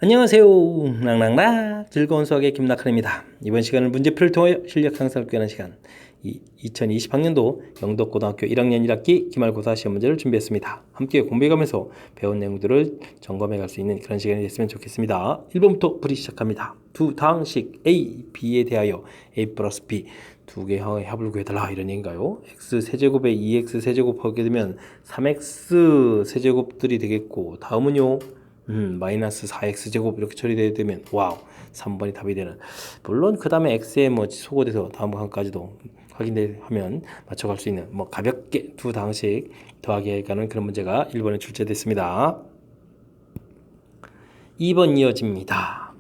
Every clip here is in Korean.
안녕하세요. 랑랑랑 즐거운 수학의 김낙한입니다. 이번 시간은 문제풀이를 통하여 실력 향상을 꾀하는 시간 2020학년도 영덕고등학교 1학년 1학기 기말고사 시험 문제를 준비했습니다. 함께 공부해가면서 배운 내용들을 점검해 갈 수 있는 그런 시간이 됐으면 좋겠습니다. 1번부터 풀이 시작합니다. 두 다항식 A, B에 대하여 A 플러스 B 두 개의 합을 구해달라 이런 얘기인가요? x 세제곱에 2x 세제곱 하게 되면 3x 세제곱들이 되겠고 다음은요 마이너스 4x제곱 이렇게 처리되게 되면 와우 3번이 답이 되는. 물론 그 다음에 x에 뭐 소거돼서 다음 항까지도 확인하면 맞춰갈 수 있는 뭐 가볍게 두 당식 더하기 가는 그런 문제가 1번에 출제됐습니다. 2번 이어집니다.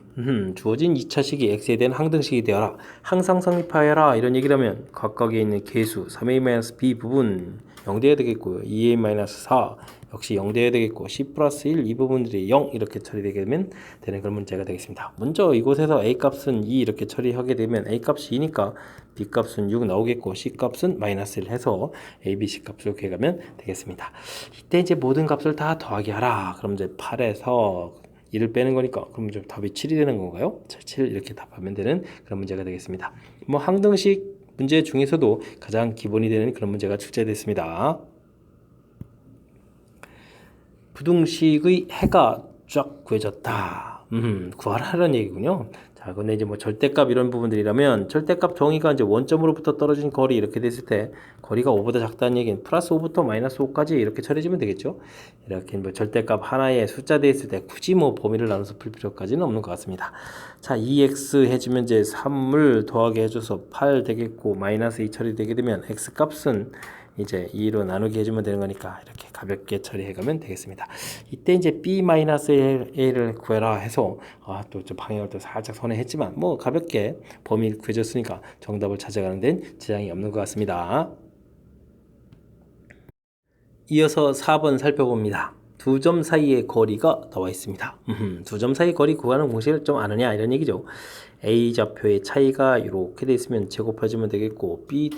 주어진 2차식이 x에 대한 항등식이 되어라. 항상 성립하여라 이런 얘기라면 각각에 있는 계수 3a-b 부분 0되어야 되겠고요. 2a-4 역시 0되어야 되겠고 c 플러스 1 이 부분들이 0 이렇게 처리되게 되면 되는 그런 문제가 되겠습니다. 먼저 이곳에서 a 값은 2 이렇게 처리하게 되면 a 값이 2니까 b 값은 6 나오겠고 c 값은 마이너스 1 해서 a, b, c 값을 구해가면 되겠습니다. 이때 이제 모든 값을 다 더하기 하라. 그럼 이제 8에서 2를 빼는 거니까 그럼 이제 답이 7이 되는 건가요? 7 이렇게 답하면 되는 그런 문제가 되겠습니다. 뭐 항등식 문제 중에서도 가장 기본이 되는 그런 문제가 출제됐습니다. 부등식의 해가 쫙 구해졌다. 구하라는 얘기군요. 자, 근데 이제 뭐 절대값 이런 부분들이라면 절대값 정의가 이제 원점으로부터 떨어진 거리 이렇게 됐을 때 거리가 5보다 작다는 얘기는 플러스 5부터 마이너스 5까지 이렇게 처리해주면 되겠죠. 이렇게 뭐 절대값 하나에 숫자 돼 있을 때 굳이 뭐 범위를 나눠서 풀 필요까지는 없는 것 같습니다. 자, 2x 해주면 이제 3을 더하게 해줘서 8 되겠고 마이너스 2 처리되게 되면 x 값은 이제 2로 나누기 해주면 되는 거니까 이렇게 가볍게 처리해가면 되겠습니다. 이때 이제 b-a를 구해라 해서 또 방향을 또 살짝 선회했지만 뭐 가볍게 범위를 구해줬으니까 정답을 찾아가는 데는 지장이 없는 것 같습니다. 이어서 4번 살펴봅니다. 두 점 사이의 거리가 나와 있습니다. 두 점 사이 거리 구하는 공식을 좀 아느냐 이런 얘기죠. A 좌표의 차이가 이렇게 돼 있으면 제곱해주면 되겠고 B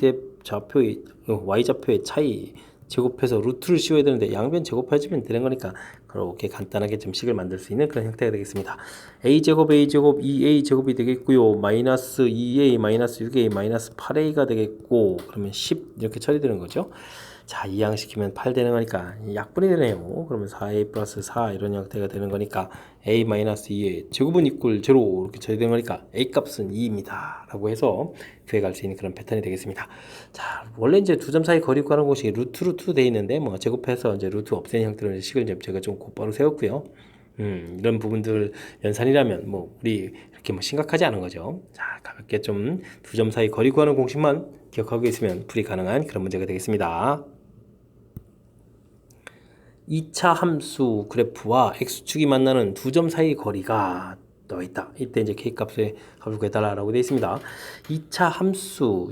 좌표의 Y 좌표의 차이 제곱해서 루트를 씌워야 되는데 양변 제곱해주면 되는 거니까 그렇게 간단하게 좀 식을 만들 수 있는 그런 형태가 되겠습니다. A제곱 2A 제곱이 되겠고요. 마이너스 2A 마이너스 6A 마이너스 8A가 되겠고 그러면 10 이렇게 처리되는 거죠. 자, 이항시키면 8 되는 거니까 약분이 되네요. 그러면 4a 플러스 4 이런 형태가 되는 거니까 a 마이너스 2의 제곱은 이꼴 0 이렇게 처리되는 거니까 a 값은 2입니다. 라고 해서 구해갈 수 있는 그런 패턴이 되겠습니다. 자, 원래 이제 두 점 사이 거리 구하는 곳이 루트 돼 있는데 뭐 제곱해서 이제 루트 없애는 형태로 식을 제가 좀 곧바로 세웠고요. 이런 부분들 연산이라면 뭐 우리 이렇게 뭐 심각하지 않은 거죠. 자, 가볍게 좀 두 점 사이 거리 구하는 공식만 기억하고 있으면 풀이 가능한 그런 문제가 되겠습니다. 2차 함수 그래프와 x축이 만나는 두 점 사이 거리가 나와 있다. 이때 이제 k값의 합을 구해달라고 되어 있습니다. 2차 함수가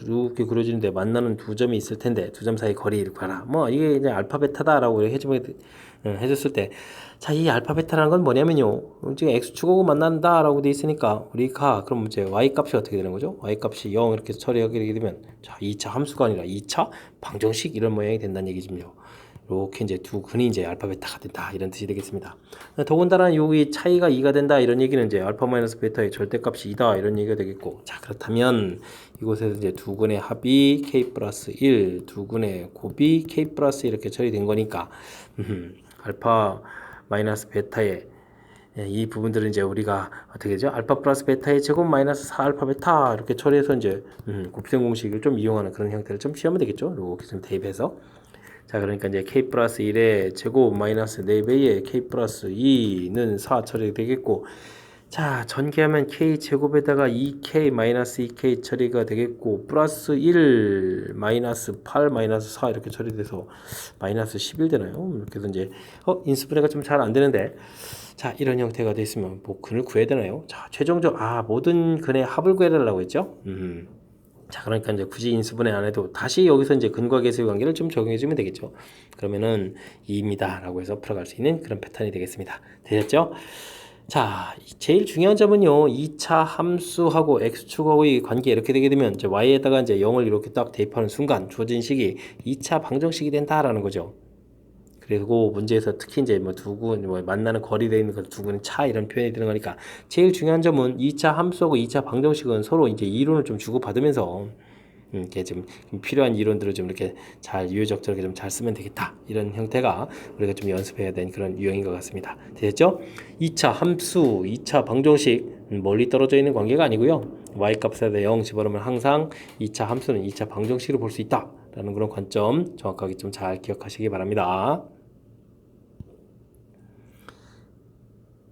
이렇게 그려지는데 만나는 두 점이 있을 텐데 두 점 사이 거리를 구하라. 뭐 이게 이제 알파 베타다라고 해줬을 때, 자, 이 알파 베타라는 건 뭐냐면요. 지금 x축하고 만난다라고 되어 있으니까 우리가 그럼 이제 y 값이 어떻게 되는 거죠? y 값이 0 이렇게 처리하게 되면 자, 2차 함수가 아니라 2차 방정식 이런 모양이 된다는 얘기죠. 이렇게 이제 두 근이 이제 알파 베타가 된다 이런 뜻이 되겠습니다. 더군다나 여기 차이가 2가 된다 이런 얘기는 이제 알파 마이너스 베타의 절대값이 2다 이런 얘기가 되겠고, 자, 그렇다면 이곳에서 이제 두 근의 합이 k 플러스 1, 두 근의 곱이 k 플러스 이렇게 처리된 거니까 알파 마이너스 베타의 이 부분들은 이제 우리가 어떻게 되죠? 알파 플러스 베타의 제곱 마이너스 4 알파 베타 이렇게 처리해서 이제 곱셈 공식을 좀 이용하는 그런 형태를 좀 취하면 되겠죠. 이렇게 좀 대입해서. 자, 그러니까 이제 k 플러스 1의 제곱 마이너스 4배의 k 플러스 2는 4 처리되겠고, 자, 전개하면 k 제곱에다가 2k 마이너스 2k 처리가 되겠고, 플러스 1 마이너스 8 마이너스 4 이렇게 처리돼서 마이너스 11 되나요? 이렇게 해서 이제 인수분해가 좀 잘 안 되는데, 자, 이런 형태가 돼 있으면 뭐 근을 구해야 되나요? 자, 최종적 모든 근의 합을 구해달라고 했죠. 자, 그러니까 이제 굳이 인수분해 안 해도 다시 여기서 이제 근과 계수의 관계를 좀 적용해 주면 되겠죠. 그러면은 2입니다 라고 해서 풀어갈 수 있는 그런 패턴이 되겠습니다. 되셨죠? 자, 제일 중요한 점은요, 2차 함수하고 x축하고의 관계 이렇게 되게 되면 이제 y에다가 이제 0을 이렇게 딱 대입하는 순간 주어진 식이 2차 방정식이 된다라는 거죠. 그리고 문제에서 특히 이제 뭐 두군 뭐 만나는 거리되어 있는 그 두군의 차 이런 표현이 되는 거니까 제일 중요한 점은 2차 함수하고 2차 방정식은 서로 이제 이론을 좀 주고받으면서 이렇게 좀 필요한 이론들을 좀 이렇게 잘 유효적절하게 좀 잘 쓰면 되겠다. 이런 형태가 우리가 좀 연습해야 되는 그런 유형인 것 같습니다. 되셨죠? 2차 함수, 2차 방정식 멀리 떨어져 있는 관계가 아니고요. y값에다 0 집어넣으면 항상 2차 함수는 2차 방정식으로 볼 수 있다. 라는 그런 관점 정확하게 좀 잘 기억하시기 바랍니다.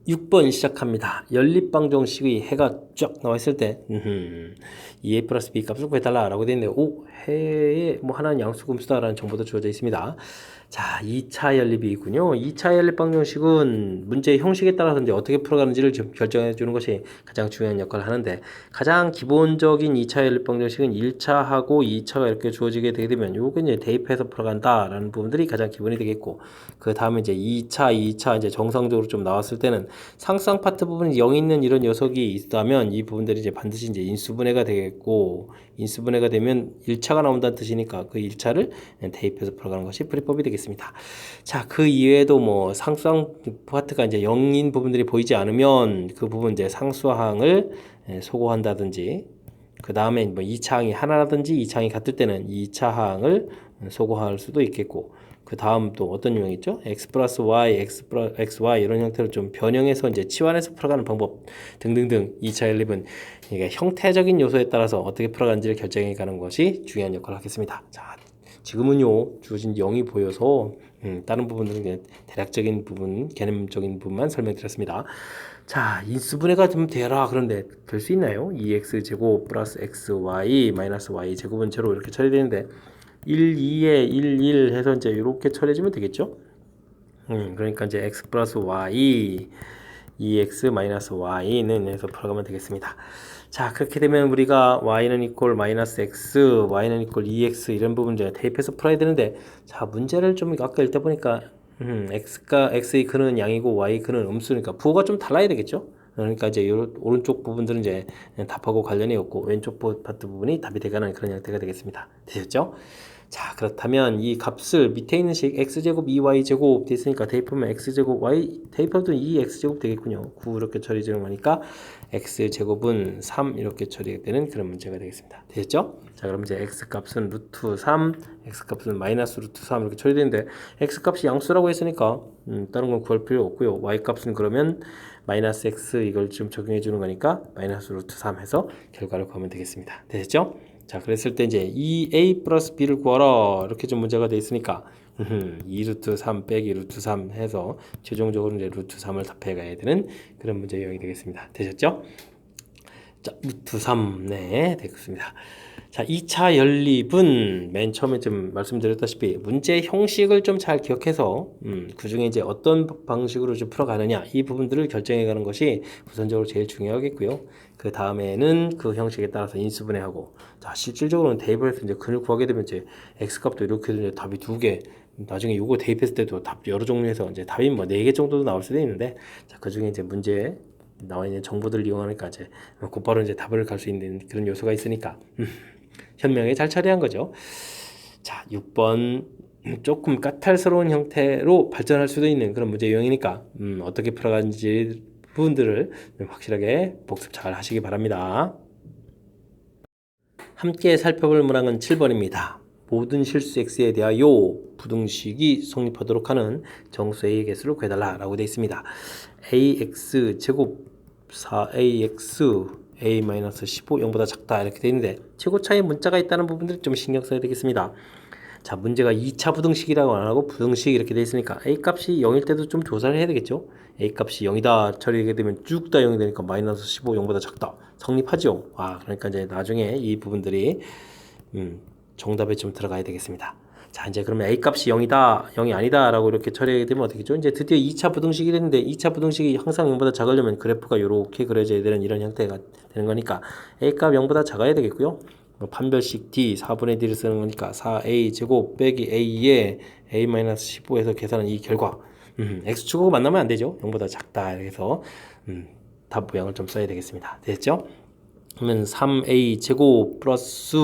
6번 시작합니다. 연립방정식의 해가 쫙 나와 있을 때 2a 플러스 b 값을 구해달라 라고 되어 있는데 해에 뭐 하나는 양수금수다 라는 정보도 주어져 있습니다. 자, 2차 연립이 있군요. 2차 연립 방정식은 문제의 형식에 따라서 이제 어떻게 풀어가는지를 좀 결정해 주는 것이 가장 중요한 역할을 하는데 가장 기본적인 2차 연립 방정식은 1차하고 2차가 이렇게 주어지게 되게 되면 요거 이제 대입해서 풀어간다라는 부분들이 가장 기본이 되겠고 그 다음에 이제 2차 이제 정상적으로 좀 나왔을 때는 상수항 파트 부분이 0 있는 이런 녀석이 있다면 이 부분들이 이제 반드시 이제 인수분해가 되겠고 인수분해가 되면 1차가 나온다는 뜻이니까 그 1차를 대입해서 풀어가는 것이 풀이법이 되겠습니다. 자, 그 이외에도 뭐 상수항 파트가 이제 0인 부분들이 보이지 않으면 그 부분 이제 상수항을 소거한다든지 그 다음에 뭐 2차항이 하나라든지 2차항이 같을 때는 2차항을 소거할 수도 있겠고 그 다음 또 어떤 유형이 있죠? x 플러스 y, x 플러스 xy 이런 형태로 좀 변형해서 이제 치환해서 풀어가는 방법 등등등 2차 연립은 이게 형태적인 요소에 따라서 어떻게 풀어가는지를 결정해 가는 것이 중요한 역할을 하겠습니다. 자, 지금은요 주어진 0이 보여서 다른 부분들은 대략적인 부분, 개념적인 부분만 설명드렸습니다. 자, 인수분해가 좀 되라 그런데 될 수 있나요? 2x 제곱 플러스 xy 마이너스 y 제곱은 제로 이렇게 처리되는데 1, 2에 1, 1 해서 이제 이렇게 처리해주면 되겠죠? 그러니까 이제 x 플러스 y, 2x 마이너스 y는 해서 풀어가면 되겠습니다. 자, 그렇게 되면 우리가 y는 이퀄 마이너스 x, y는 이퀄 2x 이런 부분 이제 대입해서 풀어야 되는데 자, 문제를 좀 아까 읽다 보니까 x의 근은 양이고 y의 근은 음수니까 부호가 좀 달라야 되겠죠? 그러니까 이제 오른쪽 부분들은 이제 답하고 관련이 없고 왼쪽 파트 부분이 답이 되가는 그런 형태가 되겠습니다. 되셨죠? 자, 그렇다면 이 값을 밑에 있는 식 x제곱 2y제곱 됐으니까 대입하면 x제곱 y 대입해도 2x제곱 되겠군요. 9 이렇게 처리되는 거니까 x제곱은 3 이렇게 처리되는 그런 문제가 되겠습니다. 되셨죠? 자, 그럼 이제 x값은 루트 3, x값은 마이너스 루트 3 이렇게 처리되는데 x값이 양수라고 했으니까 다른 건 구할 필요 없고요. y값은 그러면 마이너스 x 이걸 좀 적용해 주는 거니까 마이너스 루트 3 해서 결과를 구하면 되겠습니다. 되셨죠? 자, 그랬을 때 이제 2a 플러스 b를 구하라 이렇게 좀 문제가 돼 있으니까 2루트 3 빼기 루트 3 해서 최종적으로 이제 루트 3을 답해 가야 되는 그런 문제 유형이 되겠습니다. 되셨죠? 자, 루트 3 네, 되겠습니다. 자, 2차 연립은 맨 처음에 좀 말씀드렸다시피 문제 형식을 좀 잘 기억해서 그 중에 이제 어떤 방식으로 좀 풀어가느냐 이 부분들을 결정해 가는 것이 우선적으로 제일 중요하겠고요. 그 다음에는 그 형식에 따라서 인수분해하고 자, 실질적으로는 대입을 해서 이제 근을 구하게 되면 이제 x값도 이렇게 이제 답이 2개 나중에 요거 대입했을 때도 답 여러 종류에서 이제 답이 뭐 4개 정도도 나올 수도 있는데 자, 그 중에 이제 문제 나와 있는 정보들을 이용하니까 이제 곧바로 이제 답을 갈 수 있는 그런 요소가 있으니까 현명하게 잘 처리한 거죠. 자, 6번 조금 까탈스러운 형태로 발전할 수도 있는 그런 문제 유형이니까 어떻게 풀어가는지 부분들을 확실하게 복습 잘 하시기 바랍니다. 함께 살펴볼 문항은 7번입니다. 모든 실수 x에 대하여 부등식이 성립하도록 하는 정수 a의 개수를 구해달라 라고 되어 있습니다. ax 제곱 4ax a-15 0보다 작다 이렇게 되어 있는데 최고 차이 문자가 있다는 부분들 좀 신경 써야 되겠습니다. 자, 문제가 2차 부등식이라고 안 하고 부등식 이렇게 되어 있으니까 a 값이 0일 때도 좀 조사를 해야 되겠죠. a 값이 0이다 처리되게 되면 쭉 다 0이 되니까 마이너스 15 0보다 작다 성립하죠. 그러니까 이제 나중에 이 부분들이 정답에 좀 들어가야 되겠습니다. 자, 이제 그러면 a 값이 0이다, 0이 아니다 라고 이렇게 처리하게 되면 어떻게 죠? 이제 드디어 2차 부등식이 됐는데 2차 부등식이 항상 0보다 작으려면 그래프가 이렇게 그려져야 되는 이런 형태가 되는 거니까 a 값 0보다 작아야 되겠고요. 판별식 d 4분의 d를 쓰는 거니까 4a 제곱 빼기 a에 a-15에서 계산한 이 결과 x축하고 만나면 안 되죠. 0보다 작다 해서 답 모양을 좀 써야 되겠습니다. 됐죠? 그러면 3a 제곱 플러스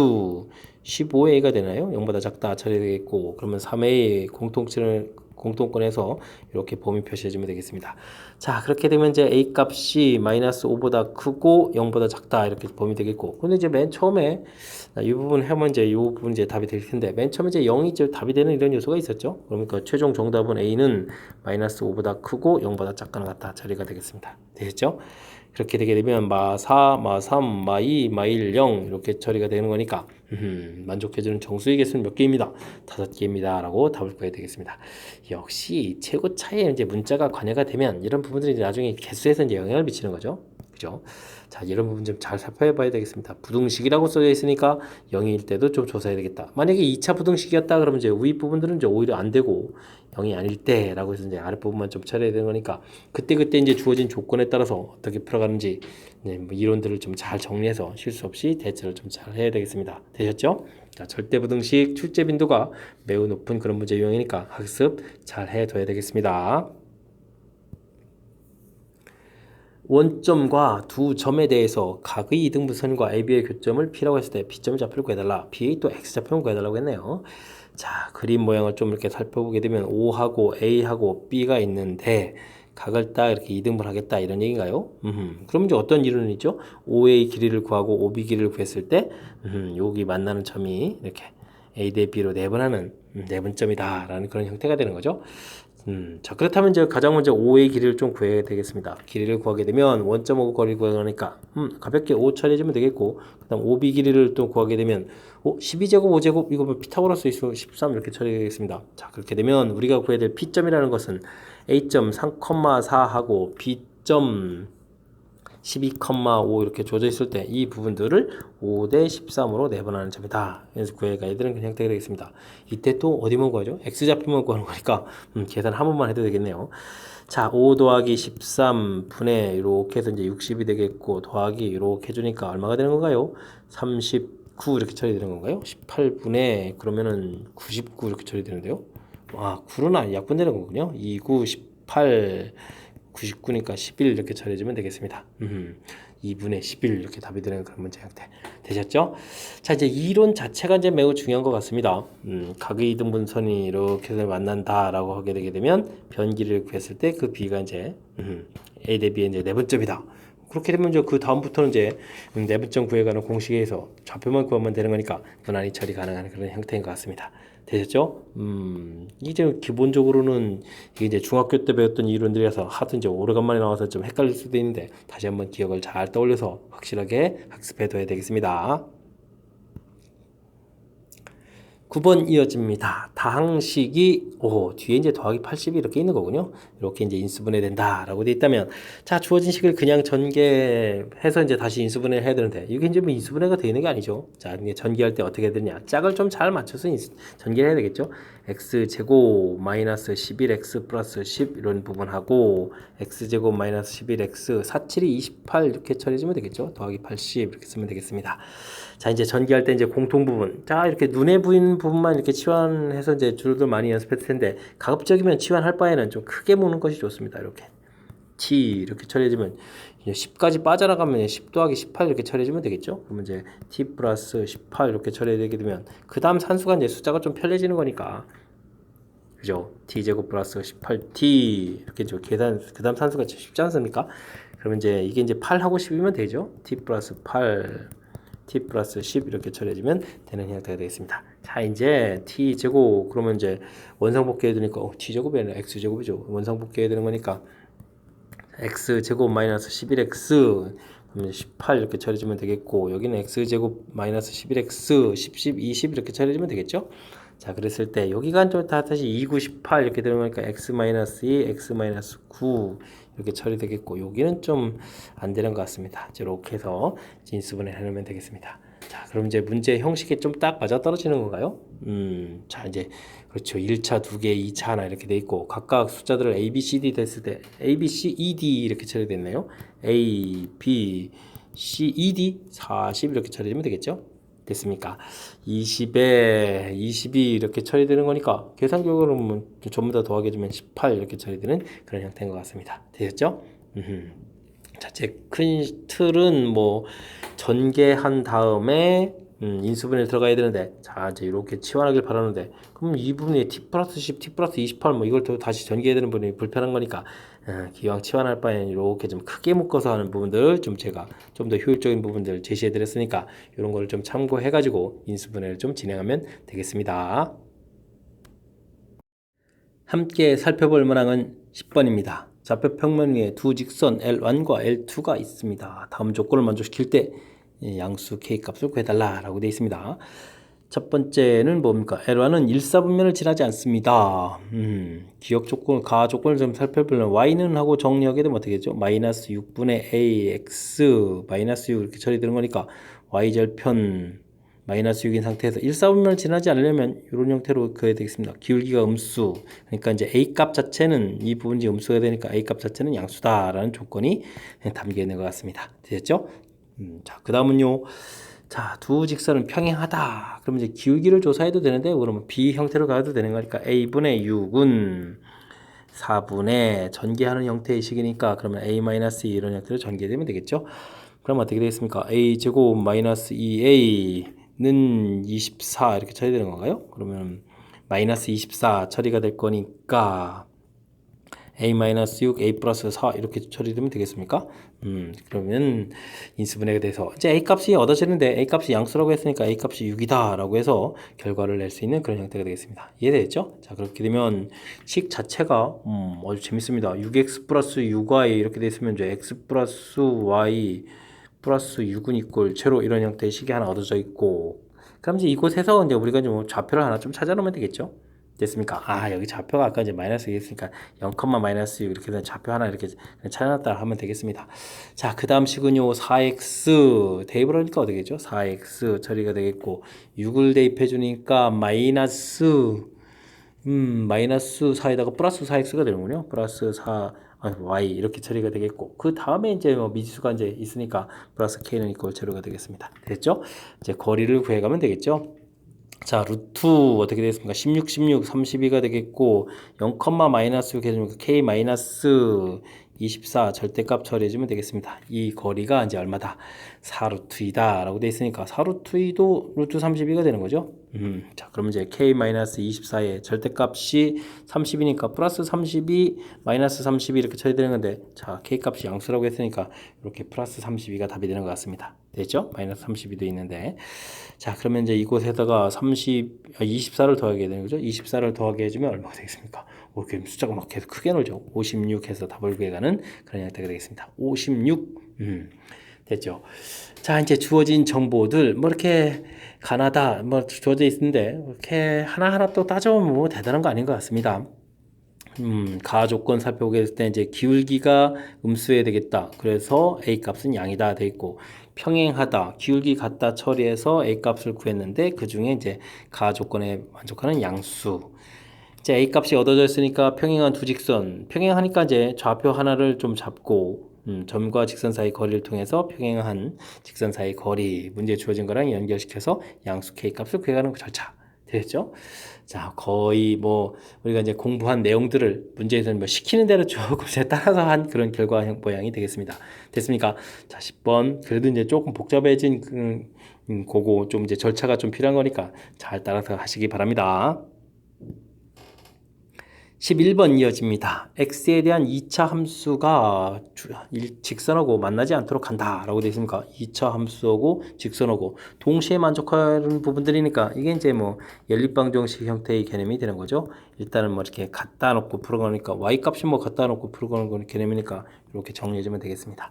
15a가 되나요? 0보다 작다 처리되겠고 그러면 3a 공통점을 공통권에서 이렇게 범위 표시해주면 되겠습니다. 자, 그렇게 되면 이제 a 값이 마이너스 5보다 크고 0보다 작다 이렇게 범위 되겠고, 근데 이제 맨 처음에 이 부분 하면 이제 이 부분 이제 답이 될 텐데, 맨 처음에 이제 0이 이제 답이 되는 이런 요소가 있었죠. 그러니까 최종 정답은 a는 마이너스 5보다 크고 0보다 작거나 같다 처리가 되겠습니다. 되셨죠? 그렇게 되게 되면 마4, 마3, 마2, 마1, 0 이렇게 처리가 되는 거니까 만족해주는 정수의 개수는 몇 개입니다. 5개입니다. 라고 답을 구해야 되겠습니다. 역시 최고 차이에 이제 문자가 관여가 되면 이런 부분들이 이제 나중에 개수에서 이제 영향을 미치는 거죠. 그죠? 자, 이런 부분 좀 잘 살펴봐야 되겠습니다. 부등식이라고 써져 있으니까 0일 때도 좀 조사해야 되겠다. 만약에 2차 부등식이었다 그러면 이제 위 부분들은 이제 오히려 안 되고 0이 아닐 때라고 해서 이제 아랫부분만 좀 처리해야 되는 거니까 그때 이제 주어진 조건에 따라서 어떻게 풀어가는지 네, 뭐 이론들을 좀 잘 정리해서 실수 없이 대처를 좀 잘 해야 되겠습니다. 되셨죠? 자, 절대 부등식 출제 빈도가 매우 높은 그런 문제 유형이니까 학습 잘 해둬야 되겠습니다. 원점과 두 점에 대해서 각의 이등분선과 AB의 교점을 P라고 했을 때 P점을 좌표를 구해달라. P 또 X좌표를 구해달라고 했네요. 자, 그림 모양을 좀 이렇게 살펴보게 되면 O하고 A하고 B가 있는데 각을 딱 이렇게 이등분 하겠다 이런 얘기인가요? 그럼 이제 어떤 이론이죠? OA 길이를 구하고 OB 길이를 구했을 때 여기 만나는 점이 이렇게 A 대 B로 내분하는 내분점이다 라는 그런 형태가 되는 거죠. 자, 그렇다면 이제 가장 먼저 5의 길이를 좀 구해야 되겠습니다. 길이를 구하게 되면 원점하고 거리를 구하니까 가볍게 5 처리해주면 되겠고, 그 다음 5b 길이를 또 구하게 되면 12제곱 5제곱 이거 뭐 피타고라스 이수 13 이렇게 처리되겠습니다. 자, 그렇게 되면 우리가 구해야 될 P점이라는 것은 A점 3,4하고 B점 12,5 이렇게 조져 있을 때 이 부분들을 5대 13으로 내분하는 점이다. 그래서 구해가야 되는 그런 형태가 되겠습니다. 이때 또 어디만 구하죠? X좌표만 구하는 거니까 계산 한 번만 해도 되겠네요. 자, 5 더하기 13분의 이렇게 해서 이제 60이 되겠고 더하기 이렇게 해주니까 얼마가 되는 건가요? 39 이렇게 처리되는 건가요? 18분의 그러면은 99 이렇게 처리되는데요. 와, 9는 약분되는 거군요. 2, 9, 18 99니까 11 이렇게 처리해주면 되겠습니다. 2분의 11 이렇게 답이 되는 그런 문제 형태 되셨죠? 자, 이제 이론 자체가 이제 매우 중요한 것 같습니다. 각의 이등분선이 이렇게 해서 만난다라고 하게 되게 되면 변기를 구했을 때 그 B가 이제 A 대 B의 이제 내분점이다. 그렇게 되면 이제 그 다음부터는 이제 내분점 구해가는 공식에서 좌표만 구하면 되는 거니까 무난히 처리 가능한 그런 형태인 것 같습니다. 되셨죠? 이제 기본적으로는 이게 이제 중학교 때 배웠던 이론들이라서 하도 이제 오래간만에 나와서 좀 헷갈릴 수도 있는데 다시 한번 기억을 잘 떠올려서 확실하게 학습해둬야 되겠습니다. 9번 이어집니다. 다항식이 뒤에 이제 더하기 80이 이렇게 있는 거군요. 이렇게 이제 인수분해 된다라고 돼 있다면 자, 주어진 식을 그냥 전개해서 이제 다시 인수분해를 해야 되는데 이게 이제 뭐 인수분해가 되는 게 아니죠. 자, 이게 전개할 때 어떻게 해야 되냐? 짝을 좀 잘 맞춰서 전개를 해야 되겠죠. x제곱 마이너스 11x 플러스 10 이런 부분하고 x제곱 마이너스 11x 47이 28 이렇게 처리해주면 되겠죠. 더하기 80 이렇게 쓰면 되겠습니다. 자, 이제 전개할 때 이제 공통 부분. 자, 이렇게 눈에 보이는 부분만 이렇게 치환해서 이제 줄들 많이 연습했을 텐데 가급적이면 치환할 바에는 좀 크게 모는 것이 좋습니다. 이렇게 t 이렇게 처리해주면 10까지 빠져나가면 10 더하기 18 이렇게 처리해주면 되겠죠. 그러면 이제 t 플러스 18 이렇게 처리되게 되면 그 다음 산수가 이제 숫자가 좀 편해지는 거니까 그죠? t제곱 플러스 18t 이렇게 계산 그 다음 산수가 쉽지 않습니까? 그러면 이제 이게 이제 8하고 10이면 되죠. t 플러스 8 t 플러스 10 이렇게 처리해주면 되는 형태가 되겠습니다. 자, 이제 t 제곱 그러면 이제 원상복귀해야 되니까 t 제곱이 아니라 x 제곱이죠. 원상복귀해야 되는 거니까 x 제곱 마이너스 11x 그러면 18 이렇게 처리해주면 되겠고 여기는 x 제곱 마이너스 11x 10, 20 이렇게 처리해주면 되겠죠. 자, 그랬을 때 여기가 또 다 다시 2, 9, 18 이렇게 되는 거니까 x 마이너스 2, x 마이너스 9 이렇게 처리되겠고 여기는 좀 안 되는 것 같습니다. 이렇게 해서 인수분해 해놓으면 되겠습니다. 자, 그럼 이제 문제 형식에 좀 딱 맞아떨어지는 건가요? 자, 이제 그렇죠. 1차 2개, 2차 하나 이렇게 돼 있고 각각 숫자들을 A, B, C, D 됐을 때 A, B, C, E, D 이렇게 처리됐네요. A, B, C, E, D 40 이렇게 처리되면 되겠죠? 됐습니까? 20에 22 이렇게 처리되는 거니까 계산격으로 전부 다 더하게 해주면 18 이렇게 처리되는 그런 형태인 것 같습니다. 되셨죠? 자, 제 큰 틀은 뭐 전개한 다음에 인수분해 들어가야 되는데, 자, 이제 이렇게 치환하길 바라는데, 그럼 이 부분에 t 플러스 10, t 플러스 28, 뭐 이걸 또 다시 전개해야 되는 부분이 불편한 거니까, 기왕 치환할 바에는 이렇게 좀 크게 묶어서 하는 부분들, 좀 제가 좀 더 효율적인 부분들 제시해 드렸으니까, 이런 거를 좀 참고해가지고 인수분해를 좀 진행하면 되겠습니다. 함께 살펴볼 문항은 10번입니다. 좌표 평면 위에 두 직선 L1과 L2가 있습니다. 다음 조건을 만족시킬 때 양수 K 값을 구해달라 라고 되어 있습니다. 첫 번째는 뭡니까? L1은 일사분면을 지나지 않습니다. 기억 조건, 가하 조건을 좀 살펴보면 Y는 하고 정리하게 되면 어떻게 되죠? 마이너스 6분의 A, X, 마이너스 6 이렇게 처리되는 거니까 Y절편 마이너스 6인 상태에서 일사분면을 지나지 않으려면 이런 형태로 그어야 되겠습니다. 기울기가 음수. 그러니까 이제 A 값 자체는 이 부분이 음수가 되니까 A 값 자체는 양수다라는 조건이 담겨 있는 것 같습니다. 되셨죠? 자, 그 다음은요. 자, 두 직선은 평행하다. 그러면 이제 기울기를 조사해도 되는데, 그러면 B 형태로 가도 되는 거니까 A분의 6은 4분의 전개하는 형태의 식이니까 그러면 A-2 이런 형태로 전개되면 되겠죠? 그럼 어떻게 되겠습니까? A제곱 마이너스 2A는 24 이렇게 처리되는 건가요? 그러면 마이너스 24 처리가 될 거니까 A-6, A 플러스 4 이렇게 처리되면 되겠습니까? 그러면 인수분해가 돼서 이제 A 값이 얻어지는데 A 값이 양수라고 했으니까 A 값이 6이다 라고 해서 결과를 낼 수 있는 그런 형태가 되겠습니다. 이해되겠죠? 자, 그렇게 되면 식 자체가 아주 재밌습니다. 6x 플러스 6y 이렇게 돼 있으면 이제 x 플러스 y 플러스 6은 이꼴 제로 이런 형태의 식이 하나 얻어져 있고, 그럼 이제 이곳에서 이제 우리가 좀 좌표를 하나 좀 찾아놓으면 되겠죠? 됐습니까? 아, 여기 좌표가 아까 이제 마이너스 있으니까 0, 마이너스 6 이렇게 해서 좌표 하나 이렇게 찾아놨다 하면 되겠습니다. 자, 그 다음 식은요, 4x 대입을 하니까 어떻게 되죠? 4x 처리가 되겠고, 6을 대입해 주니까 마이너스 4에다가 플러스 4x가 되는군요. 플러스 4 y 이렇게 처리가 되겠고, 그 다음에 이제 뭐 미지수가 이제 있으니까 플러스 k는 이꼴 제로가 되겠습니다. 됐죠? 이제 거리를 구해가면 되겠죠? 자, 루트 어떻게 되겠습니까? 16, 32가 되겠고, 0, 마이너스 6 해주면 k 마이너스 24 절대값 처리해주면 되겠습니다. 이 거리가 이제 얼마다? 4루트2다 라고 되어 있으니까 4루트2도 루트 32가 되는 거죠. 자, 그러면 이제 k 마이너스 24의 절대값이 30이니까 플러스 32 마이너스 32 이렇게 처리되는 건데, 자, k 값이 양수라고 했으니까 이렇게 플러스 32가 답이 되는 것 같습니다. 됐죠? 마이너스 32도 있는데, 자, 그러면 이제 이곳에다가 24를 더하게 되는 거죠. 24를 더하게 해주면 얼마가 되겠습니까? 이렇게 숫자가 막 계속 크게 놀죠. 56 해서 답을 구해가는 그런 형태가 되겠습니다. 56. 됐죠. 자, 이제 주어진 정보들, 뭐 이렇게 가나다, 뭐 주어져 있는데, 이렇게 하나하나 또 따져보면 뭐 대단한 거 아닌 것 같습니다. 가하 조건 살펴보게 됐을 때 이제 기울기가 음수여야 되겠다. 그래서 A 값은 양이다 돼 있고, 평행하다, 기울기 같다 처리해서 A 값을 구했는데 그 중에 이제 가하 조건에 만족하는 양수. 이제 A 값이 얻어져 있으니까 평행한 두 직선, 평행하니까 이제 좌표 하나를 좀 잡고 점과 직선 사이 거리를 통해서 평행한 직선 사이 거리 문제에 주어진 거랑 연결시켜서 양수 K 값을 구해가는 절차. 되겠죠? 자, 거의 뭐 우리가 이제 공부한 내용들을 문제에서는 뭐 시키는 대로 조금 따라서 한 그런 결과 모양이 되겠습니다. 됐습니까? 자, 10번. 그래도 이제 조금 복잡해진 그거 좀 이제 절차가 좀 필요한 거니까 잘 따라서 하시기 바랍니다. 11번 이어집니다. x에 대한 2차 함수가 직선하고 만나지 않도록 한다 라고 되어 있습니까? 2차 함수하고 직선하고 동시에 만족하는 부분들이니까 이게 이제 뭐 연립방정식 형태의 개념이 되는 거죠. 일단은 뭐 이렇게 갖다 놓고 풀어가니까 y값이 뭐 갖다 놓고 풀어가는 개념이니까 이렇게 정리해주면 되겠습니다.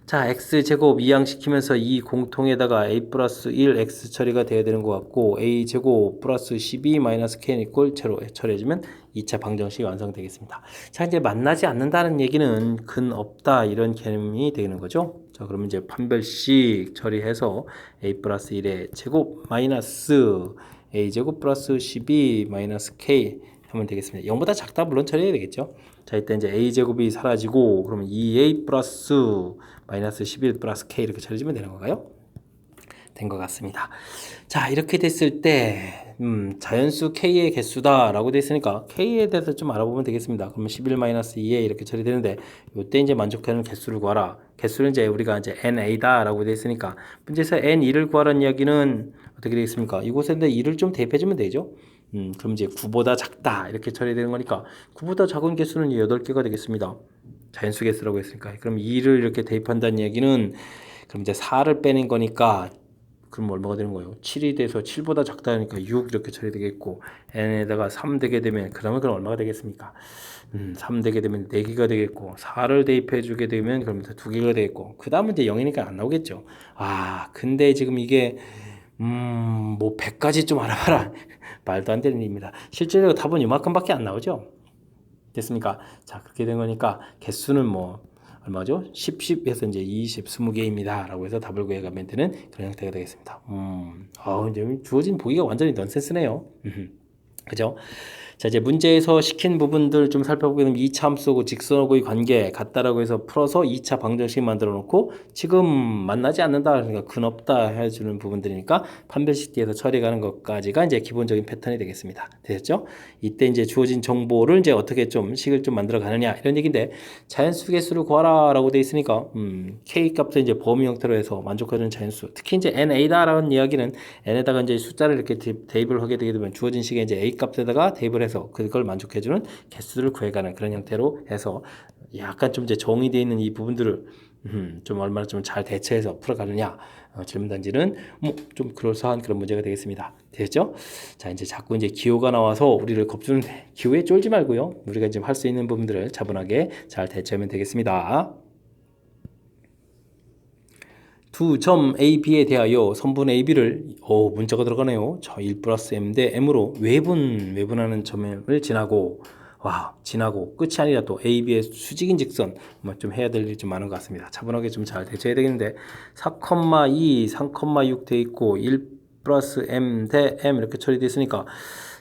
자, x제곱 이항시키면서 이 공통에다가 a 플러스 1 x 처리가 돼야 되는 것 같고, a제곱 플러스 12 마이너스 k는 이꼴 제로 처리해주면 2차 방정식이 완성되겠습니다. 자, 이제 만나지 않는다는 얘기는 근 없다 이런 개념이 되는 거죠. 자, 그러면 이제 판별식 처리해서 a 플러스 1의 제곱 마이너스 a제곱 플러스 12 마이너스 k 하면 되겠습니다. 0보다 작다 물론 처리해야 되겠죠. 자, 이때 이제 a제곱이 사라지고 그러면 2a 플러스 마이너스 11 플러스 k 이렇게 처리해주면 되는 건가요? 된 것 같습니다. 자, 이렇게 됐을 때 자연수 K의 개수다라고 돼 있으니까 K에 대해서 좀 알아보면 되겠습니다. 그러면 11-2에 이렇게 처리되는데 이때 이제 만족하는 개수를 구하라. 개수는 이제 우리가 이제 NA다라고 돼 있으니까 문제에서 N2를 구하라는 이야기는 어떻게 되겠습니까? 이곳에 2를 좀 대입해주면 되죠. 그럼 이제 9보다 작다 이렇게 처리되는 거니까 9보다 작은 개수는 8개가 되겠습니다. 자연수 개수라고 했으니까 그럼 2를 이렇게 대입한다는 이야기는 그럼 이제 4를 빼는 거니까 그럼 얼마가 되는 거예요? 7이 돼서 7보다 작다니까 6 이렇게 처리되겠고 n에다가 3 되게 되면 그러면 그럼 얼마가 되겠습니까? 3 되게 되면 4개가 되겠고 4를 대입해 주게 되면 그럼 2개가 되겠고 그 다음은 이제 0이니까 안 나오겠죠. 아 근데 지금 이게 뭐 100까지 좀 알아봐라 말도 안 되는 일입니다. 실제로 답은 이만큼밖에 안 나오죠. 됐습니까? 자 그렇게 된 거니까 개수는 뭐 얼마죠? 10, 10에서 이제 20, 20개입니다. 라고 해서 답을 구해가면 되는 그런 형태가 되겠습니다. 이제 주어진 보기가 완전히 넌센스네요. 그죠? 자, 이제 문제에서 시킨 부분들 좀 살펴보게 되면 2차 함수하고 직선하고의 관계 같다라고 해서 풀어서 2차 방정식 만들어 놓고 지금 만나지 않는다 그러니까 근 없다 해주는 부분들이니까 판별식 뒤에서 처리가는 것까지가 이제 기본적인 패턴이 되겠습니다. 되셨죠? 이때 이제 주어진 정보를 이제 어떻게 좀 식을 좀 만들어 가느냐 이런 얘기인데 자연수 개수를 구하라 라고 돼 있으니까 K 값을 이제 범위 형태로 해서 만족하는 자연수 특히 이제 NA다라는 이야기는 N에다가 이제 숫자를 이렇게 대입을 하게 되게 되면 주어진 식에 이제 A 값에다가 대입을 해서 그걸 만족해주는 개수를 구해가는 그런 형태로 해서 약간 좀 이제 정의되어 있는 이 부분들을 좀 얼마나 좀 잘 대처해서 풀어가느냐 질문 단지는 뭐 좀 그럴싸한 그런 문제가 되겠습니다. 되겠죠? 자 이제 자꾸 이제 기호가 나와서 우리를 겁주는데 기호에 쫄지 말고요. 우리가 지금 할 수 있는 부분들을 차분하게 잘 대처하면 되겠습니다. 두 점 A, B에 대하여 선분 A, B를 문자가 들어가네요. 저 1 플러스 M 대 M으로 외분하는 점을 지나고 지나고 끝이 아니라 또 A, B의 수직인 직선 뭐 좀 해야 될 일이 좀 많은 것 같습니다. 차분하게 좀 잘 대처해야 되겠는데 4,2, 3,6 돼 있고 1 플러스 M 대 M 이렇게 처리되어 있으니까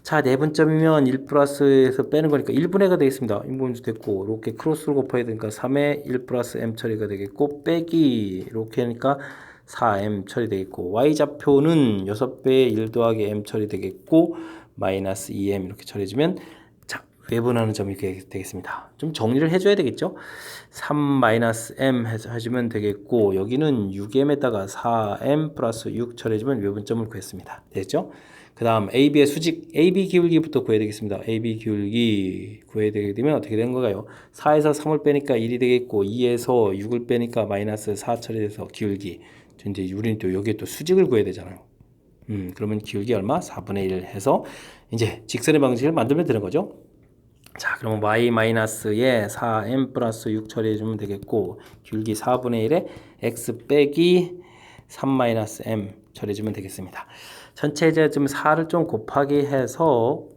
자, 내분점이면 1 플러스에서 빼는 거니까 1분의가 되겠습니다. 1분도 됐고, 이렇게 크로스로 곱해야 되니까 3에 1 플러스 M 처리가 되겠고, 빼기, 이렇게 하니까 4M 처리되겠고, Y좌표는 6배의 1 더하기 M 처리되겠고, 마이너스 2M 이렇게 처리해주면, 자, 외분하는 점이 되겠습니다. 좀 정리를 해줘야 되겠죠? 3 마이너스 M 해주면 되겠고, 여기는 6M에다가 4M 플러스 6 처리해주면 외분점을 구했습니다. 됐죠? 그 다음 AB의 수직 AB 기울기부터 구해야 되겠습니다. AB 기울기 구해야 되게 되면 어떻게 되는 건가요? 4에서 3을 빼니까 1이 되겠고 2에서 6을 빼니까 마이너스 4 처리돼서 기울기 이제 우리는 또 여기에 또 수직을 구해야 되잖아요. 그러면 기울기 얼마? 4분의 1 해서 이제 직선의 방식을 만들면 되는 거죠. 자 그러면 y-에 4m 플러스 6 처리해주면 되겠고 기울기 4분의 1에 x 빼기 3-m 처리해주면 되겠습니다. 전체 이제 좀 4를 좀 곱하기 해서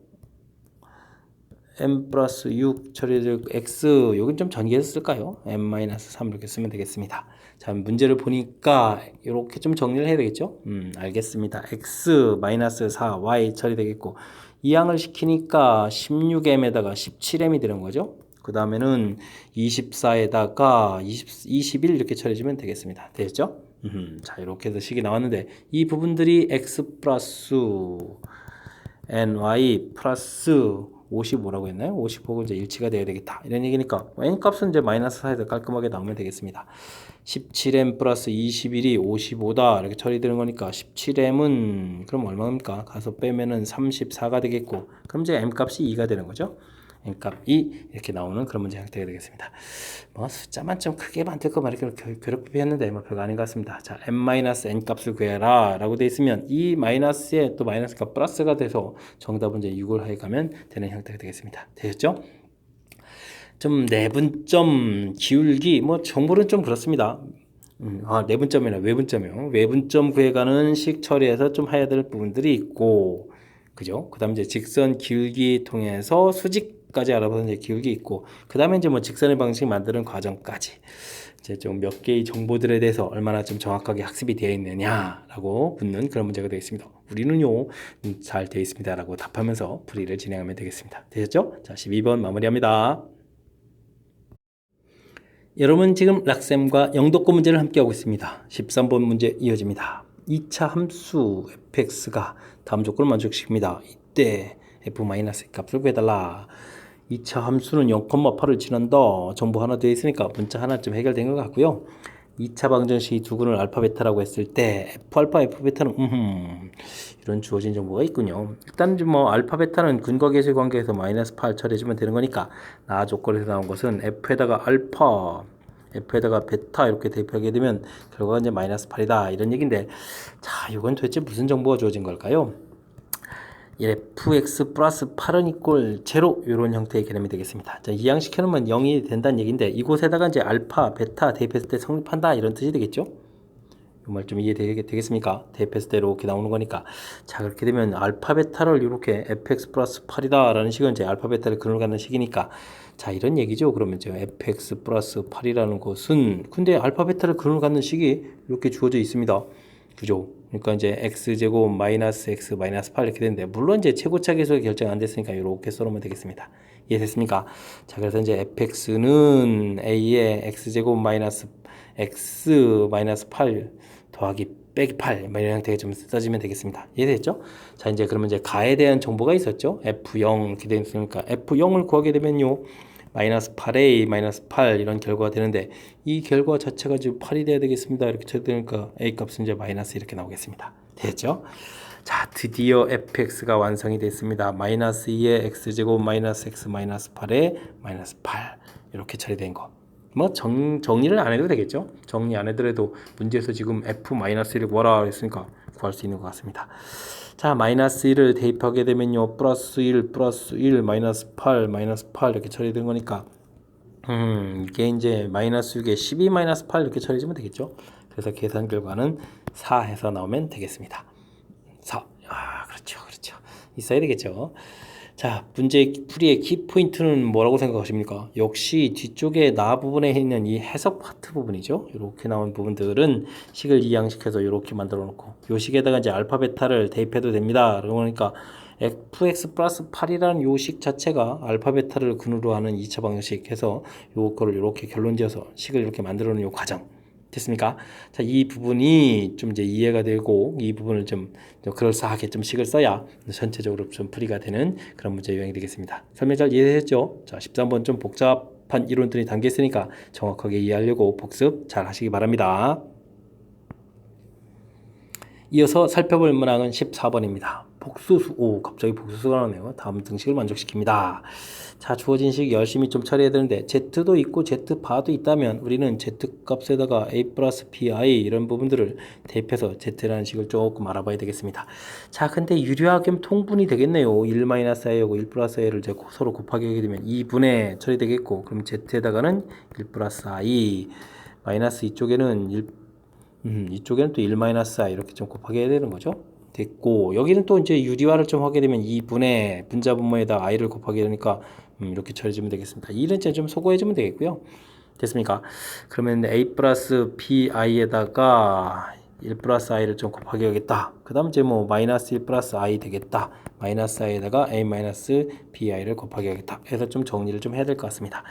m 플러스 6 처리해줄 x 여긴 좀 전개해서 쓸까요? m-3 이렇게 쓰면 되겠습니다. 자 문제를 보니까 이렇게 좀 정리를 해야 되겠죠? 알겠습니다. x 마이너스 4 y 처리되겠고 이항을 시키니까 16m에다가 17m이 되는 거죠. 그 다음에는 24에다가 21 이렇게 처리해주면 되겠습니다. 되겠죠? 자 이렇게 해서 식이 나왔는데 이 부분들이 x 플러스 ny 플러스 55라고 했나요? 55가 이제 일치가 돼야 되겠다 이런 얘기니까 n 값은 이제 마이너스 4에서 깔끔하게 나오면 되겠습니다. 17m 플러스 21이 55다 이렇게 처리되는 거니까 17m은 그럼 얼마입니까? 가서 빼면은 34가 되겠고 그럼 이제 m 값이 2가 되는 거죠. n값이 이렇게 나오는 그런 문제 형태가 되겠습니다. 뭐 숫자만 좀 크게 만들 거만 이렇게 괴롭히했는데 뭐 별거 아닌 것 같습니다. 자, m-n 값을 구해라 라고 돼 있으면 이 마이너스에 또 마이너스가 플러스가 돼서 정답은 이제 6을 하에 가면 되는 형태가 되겠습니다. 되셨죠? 좀 내분점 기울기 뭐 정보는 좀 그렇습니다. 내분점이나 외분점이요. 외분점 구해가는 식 처리해서 좀 해야 될 부분들이 있고 그죠? 그 다음에 이제 직선 기울기 통해서 수직까지 알아보는 이제 기울기 있고 그 다음에 이제 뭐 직선의 방식 만드는 과정까지 이제 좀 몇 개의 정보들에 대해서 얼마나 좀 정확하게 학습이 되어 있느냐라고 묻는 그런 문제가 되겠습니다. 우리는요 잘 되어 있습니다라고 답하면서 풀이를 진행하면 되겠습니다. 되셨죠? 자 12번 마무리합니다. 여러분 지금 락쌤과 영도권 문제를 함께하고 있습니다. 13번 문제 이어집니다. 2차 함수 fx가 다음 조건을 만족시킵니다. 이때 f-의 값을 구해달라. 2차 함수는 0,8을 지난다. 정보 하나 되어 있으니까 문자 하나쯤 해결된 것 같고요. 2차 방정식 두근을 알파 베타라고 했을 때 f 알파 f 베타는 이런 주어진 정보가 있군요. 일단 뭐 알파 베타는 근거 계수 관계에서 마이너스 8 처리해주면 되는 거니까 나 조건에서 나온 것은 f에다가 알파 f에다가 베타 이렇게 대입하게 되면 결과가 이제 마이너스 8이다 이런 얘기인데, 자 이건 도대체 무슨 정보가 주어진 걸까요? fx 플러스 8은 이꼴 제로 이런 형태의 개념이 되겠습니다. 자, 이항시켜놓으면 0이 된다는 얘기인데 이곳에다가 이제 알파, 베타 대입했을 때 성립한다 이런 뜻이 되겠죠? 이 말 좀 이해되겠습니까? 대입했을 때 이렇게 나오는 거니까. 자, 그렇게 되면 알파, 베타를 이렇게 fx 플러스 8이다 라는 식은 이제 알파, 베타를 근을 갖는 식이니까, 자 이런 얘기죠. 그러면 이제 fx 플러스 8이라는 것은, 근데 알파, 베타를 근을 갖는 식이 이렇게 주어져 있습니다. 그죠? 그러니까 이제 x제곱 마이너스 x 마이너스 8 이렇게 되는데, 물론 이제 최고차 계수가 결정 안 됐으니까 이렇게 써놓으면 되겠습니다. 이해됐습니까? 자, 그래서 이제 fx는 a의 x제곱 마이너스 x 마이너스 8 더하기 빼기 8 이런 형태가 좀 써지면 되겠습니다. 이해됐죠? 자, 이제 그러면 이제 가에 대한 정보가 있었죠. f0 이렇게 되어 있으니까 f0을 구하게 되면요, 마이너스 8a 마이너스 8 이런 결과가 되는데, 이 결과 자체가 지금 8이 돼야 되겠습니다. 이렇게 쳐야 되니까 a 값은 이제 마이너스 이렇게 나오겠습니다. 됐죠? 자, 드디어 fx가 완성이 됐습니다. 마이너스 2의 x제곱 마이너스 x 마이너스 8에 마이너스 8 이렇게 처리된 거. 뭐 정리를 안 해도 되겠죠? 정리 안 해더라도 문제에서 지금 f-1을 구하라 했으니까 구할 수 있는 것 같습니다. 자, 마이너스 1을 대입하게 되면요, 플러스 1 플러스 1 마이너스 8 마이너스 8 이렇게 처리된 거니까 이게 이제 마이너스 6에 12 마이너스 8 이렇게 처리해주면 되겠죠? 그래서 계산 결과는 4 해서 나오면 되겠습니다. 4. 그렇죠. 있어야 되겠죠? 자, 문제 풀이의 키포인트는 뭐라고 생각하십니까? 역시 뒤쪽에 나 부분에 있는 이 해석 파트 부분이죠. 이렇게 나온 부분들은 식을 이항시켜서 이렇게 만들어 놓고, 요 식에다가 이제 알파 베타를 대입해도 됩니다. 그러니까 fx 플러스 8이라는 요 식 자체가 알파 베타를 근으로 하는 2차 방정식 해서 요거를 이렇게 결론 지어서 식을 이렇게 만들어 놓은 요 과정. 됐습니까? 자, 이 부분이 좀 이제 이해가 되고, 이 부분을 좀 그럴싸하게 좀 식을 써야 전체적으로 좀 풀이가 되는 그런 문제 유형이 되겠습니다. 설명 잘 이해되셨죠? 자, 13번 좀 복잡한 이론들이 담겨 있으니까 정확하게 이해하려고 복습 잘 하시기 바랍니다. 이어서 살펴볼 문항은 14번입니다. 복수수, 갑자기 복수수가 나오네요. 다음 등식을 만족시킵니다. 자, 주어진 식 열심히 좀 처리해야 되는데, z도 있고 z바도 있다면 우리는 z값에다가 a 플러스 bi 이런 부분들을 대입해서 z라는 식을 조금 알아봐야 되겠습니다. 자, 근데 유리하게 통분이 되겠네요. 1-i하고 1 플러스 i를 이제 서로 곱하게 하게 되면 2분의 처리되겠고, 그럼 z에다가는 1 플러스 i 마이너스 이쪽에는 이쪽에는 또 1-i 이렇게 좀 곱하게 해야 되는 거죠. 됐고, 여기는 또 이제 유리화를 좀 하게 되면 2분의 분자분모에다 i를 곱하게 되니까 이렇게 처리해주면 되겠습니다. 이는 좀 소거해주면 되겠고요. 됐습니까? 그러면 a 플러스 bi에다가 1 플러스 i를 좀 곱하게 하겠다. 그 다음 이제 뭐 마이너스 1 플러스 i 되겠다. 마이너스 i에다가 a 마이너스 bi를 곱하게 하겠다. 해서 좀 정리를 좀 해야 될 것 같습니다.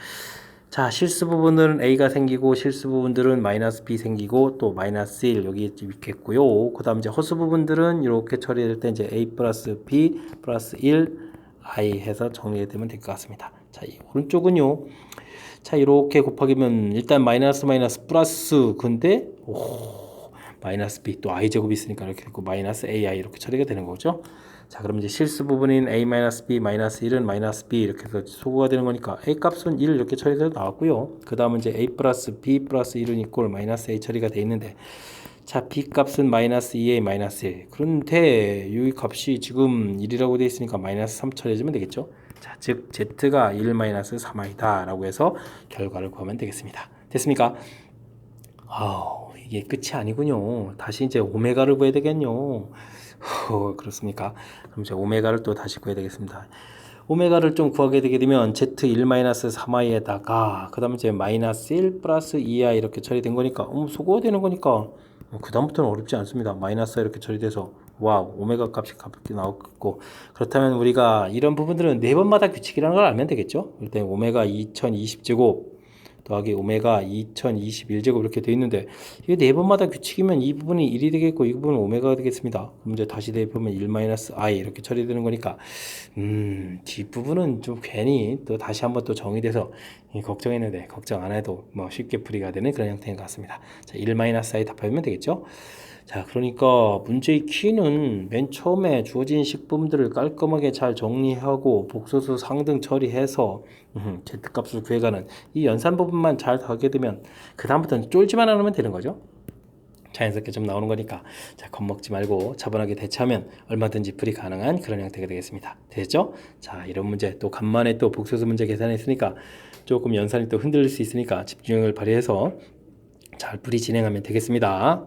자, 실수 부분들은 a가 생기고, 실수 부분들은 마이너스 b 생기고, 또 마이너스 1 여기 있겠고요. 그 다음 이제 허수 부분들은 이렇게 처리될 때 이제 a 플러스 b 플러스 1 i 해서 정리되면 될 것 같습니다. 자, 이 오른쪽은요, 자 이렇게 곱하기면 일단 마이너스 플러스, 근데 마이너스 b 또 i 제곱이 있으니까 이렇게 됐고, 마이너스 ai 이렇게 처리가 되는 거죠. 자, 그럼 이제 실수 부분인 a-b 마이너스 1은 마이너스 b 이렇게 해서 소거가 되는 거니까 a 값은 1 이렇게 처리돼서 나왔고요. 그 다음은 이제 a 플러스 b 플러스 1은 이꼴 마이너스 a 처리가 돼 있는데, 자, b 값은 마이너스 2a 마이너스 1. 그런데 이 값이 지금 1이라고 돼 있으니까 마이너스 3 처리해주면 되겠죠. 자, 즉 z가 1 마이너스 3i다 라고 해서 결과를 구하면 되겠습니다. 됐습니까? 이게 끝이 아니군요. 다시 이제 오메가를 구해야 되겠요. 그렇습니까? 그럼 이제 오메가를 또 다시 구해야 되겠습니다. 오메가를 좀 구하게 되게 되면 z1-3i에다가 그 다음에 이제 마이너스 1 플러스 2i 이렇게 처리된 거니까 소거가 되는 거니까 그 다음부터는 어렵지 않습니다. 마이너스 이렇게 처리돼서 오메가 값이 가볍게 나왔고, 그렇다면 우리가 이런 부분들은 네 번마다 규칙이라는 걸 알면 되겠죠. 일단 오메가 2020제곱 더하기 오메가 2021제곱 이렇게 되어 있는데 이게 네 번마다 규칙이면 이 부분이 1이 되겠고 이 부분은 오메가가 되겠습니다. 그럼 이제 다시 대입하면 1-i 이렇게 처리되는 거니까 뒷부분은 좀 괜히 또 다시 한번 또 정의돼서 걱정했는데 걱정 안 해도 뭐 쉽게 풀이가 되는 그런 형태인 것 같습니다. 자, 1-i 답하면 되겠죠. 자, 그러니까 문제의 키는 맨 처음에 주어진 식분들을 깔끔하게 잘 정리하고 복소수 상등 처리해서 Z값을 구해가는 이 연산 부분만 잘 하게 되면 그 다음부터는 쫄지만 않으면 되는 거죠. 자연스럽게 좀 나오는 거니까 자, 겁먹지 말고 차분하게 대처하면 얼마든지 풀이 가능한 그런 형태가 되겠습니다. 됐죠? 자, 이런 문제 또 간만에 또 복소수 문제 계산했으니까 조금 연산이 또 흔들릴 수 있으니까 집중력을 발휘해서 잘 풀이 진행하면 되겠습니다.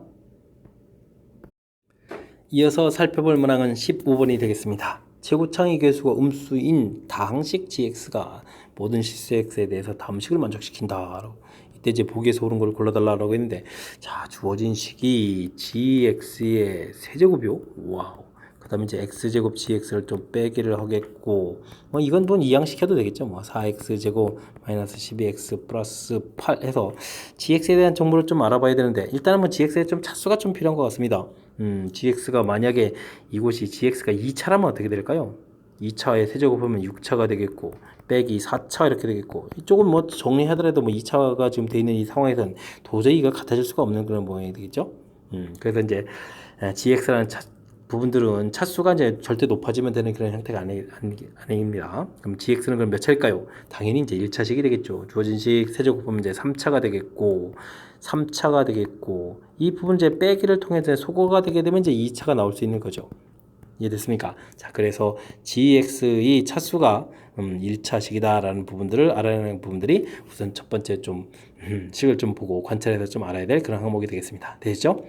이어서 살펴볼 문항은 15번이 되겠습니다. 최고창의 계수가 음수인 다항식 gx가 모든 실수 x에 대해서 다음식을 만족시킨다. 이때 이제 보기에서 옳은 걸 골라달라고 했는데, 자, 주어진 식이 gx의 세제곱이요. 와우. 그 다음에 이제 x제곱 gx를 좀 빼기를 하겠고, 뭐 이건 뭐 이항시켜도 되겠죠. 뭐 4x제곱 마이너스 12x 플러스 8 해서 gx에 대한 정보를 좀 알아봐야 되는데, 일단은 뭐 gx에 좀 차수가 좀 필요한 것 같습니다. gx가 만약에 이곳이 gx가 2차라면 어떻게 될까요? 2차의 세제곱하면 6차가 되겠고 빼기 4차 이렇게 되겠고 이쪽은 뭐 정리하더라도 뭐 2차가 지금 돼 있는 이 상황에서는 도저히 이가 같아질 수가 없는 그런 모양이 되겠죠. 그래서 이제 gx라는 부분들은 차수가 이제 절대 높아지면 되는 그런 형태가 아닙니다. 그럼 gx는 그럼 몇 차일까요? 당연히 이제 1차식이 되겠죠. 주어진 식 세제곱하면 이제 3차가 되겠고 3차가 되겠고 이 부분 이제 빼기를 통해서 소거가 되게 되면 이제 2차가 나올 수 있는 거죠. 이해됐습니까? 자, 그래서 gx의 차수가 1차식이다라는 부분들을 알아내는 부분들이 우선 첫 번째 좀 식을 좀 보고 관찰해서 좀 알아야 될 그런 항목이 되겠습니다. 되겠죠?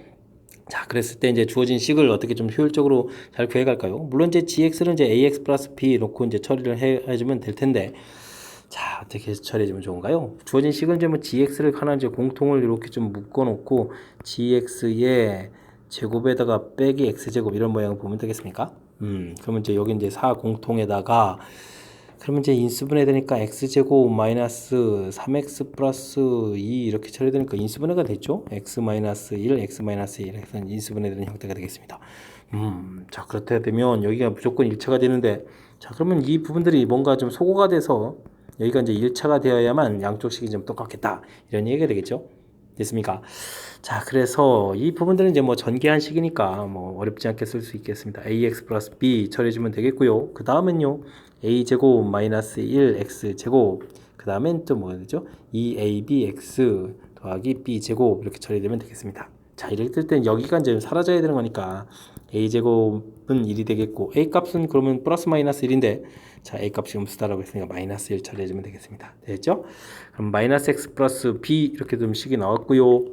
자, 그랬을 때 이제 주어진 식을 어떻게 좀 효율적으로 잘 구해갈까요? 물론 이제 gx는 이제 ax 플러스 b 놓고 이제 처리를 해주면 될 텐데, 자, 어떻게 해서 처리해주면 좋은가요? 주어진 식은 이제 뭐 gx를 하나 이제 공통을 이렇게 좀 묶어놓고 gx의 제곱에다가 빼기 x제곱 이런 모양을 보면 되겠습니까? 그러면 이제 여기 이제 4 공통에다가 그러면 이제 인수분해 되니까 x제곱 마이너스 3x 플러스 2 이렇게 처리되니까 인수분해가 됐죠? x 마이너스 1, x 마이너스 1 해서 인수분해 되는 형태가 되겠습니다. 자, 그렇게 되면 여기가 무조건 1차가 되는데 자, 그러면 이 부분들이 뭔가 좀 소거가 돼서 여기가 이제 1차가 되어야만 양쪽 식이 좀 똑같겠다 이런 얘기가 되겠죠? 됐습니까? 자, 그래서 이 부분들은 이제 뭐 전개한 식이니까 뭐 어렵지 않게 쓸 수 있겠습니다. ax 플러스 b 처리해주면 되겠고요. 그 다음은요 a제곱 마이너스 1x제곱 그 다음엔 또 뭐가 되죠? 2abx 더하기 b제곱 이렇게 처리되면 되겠습니다. 자, 이렇게 될 때는 여기가 이제 사라져야 되는 거니까 a제곱은 1이 되겠고 a값은 그러면 플러스 마이너스 1인데 자, a값이 음수다라고 했으니까 마이너스 1 처리해주면 되겠습니다. 됐죠? 그럼 마이너스 x 플러스 b 이렇게 좀 식이 나왔고요.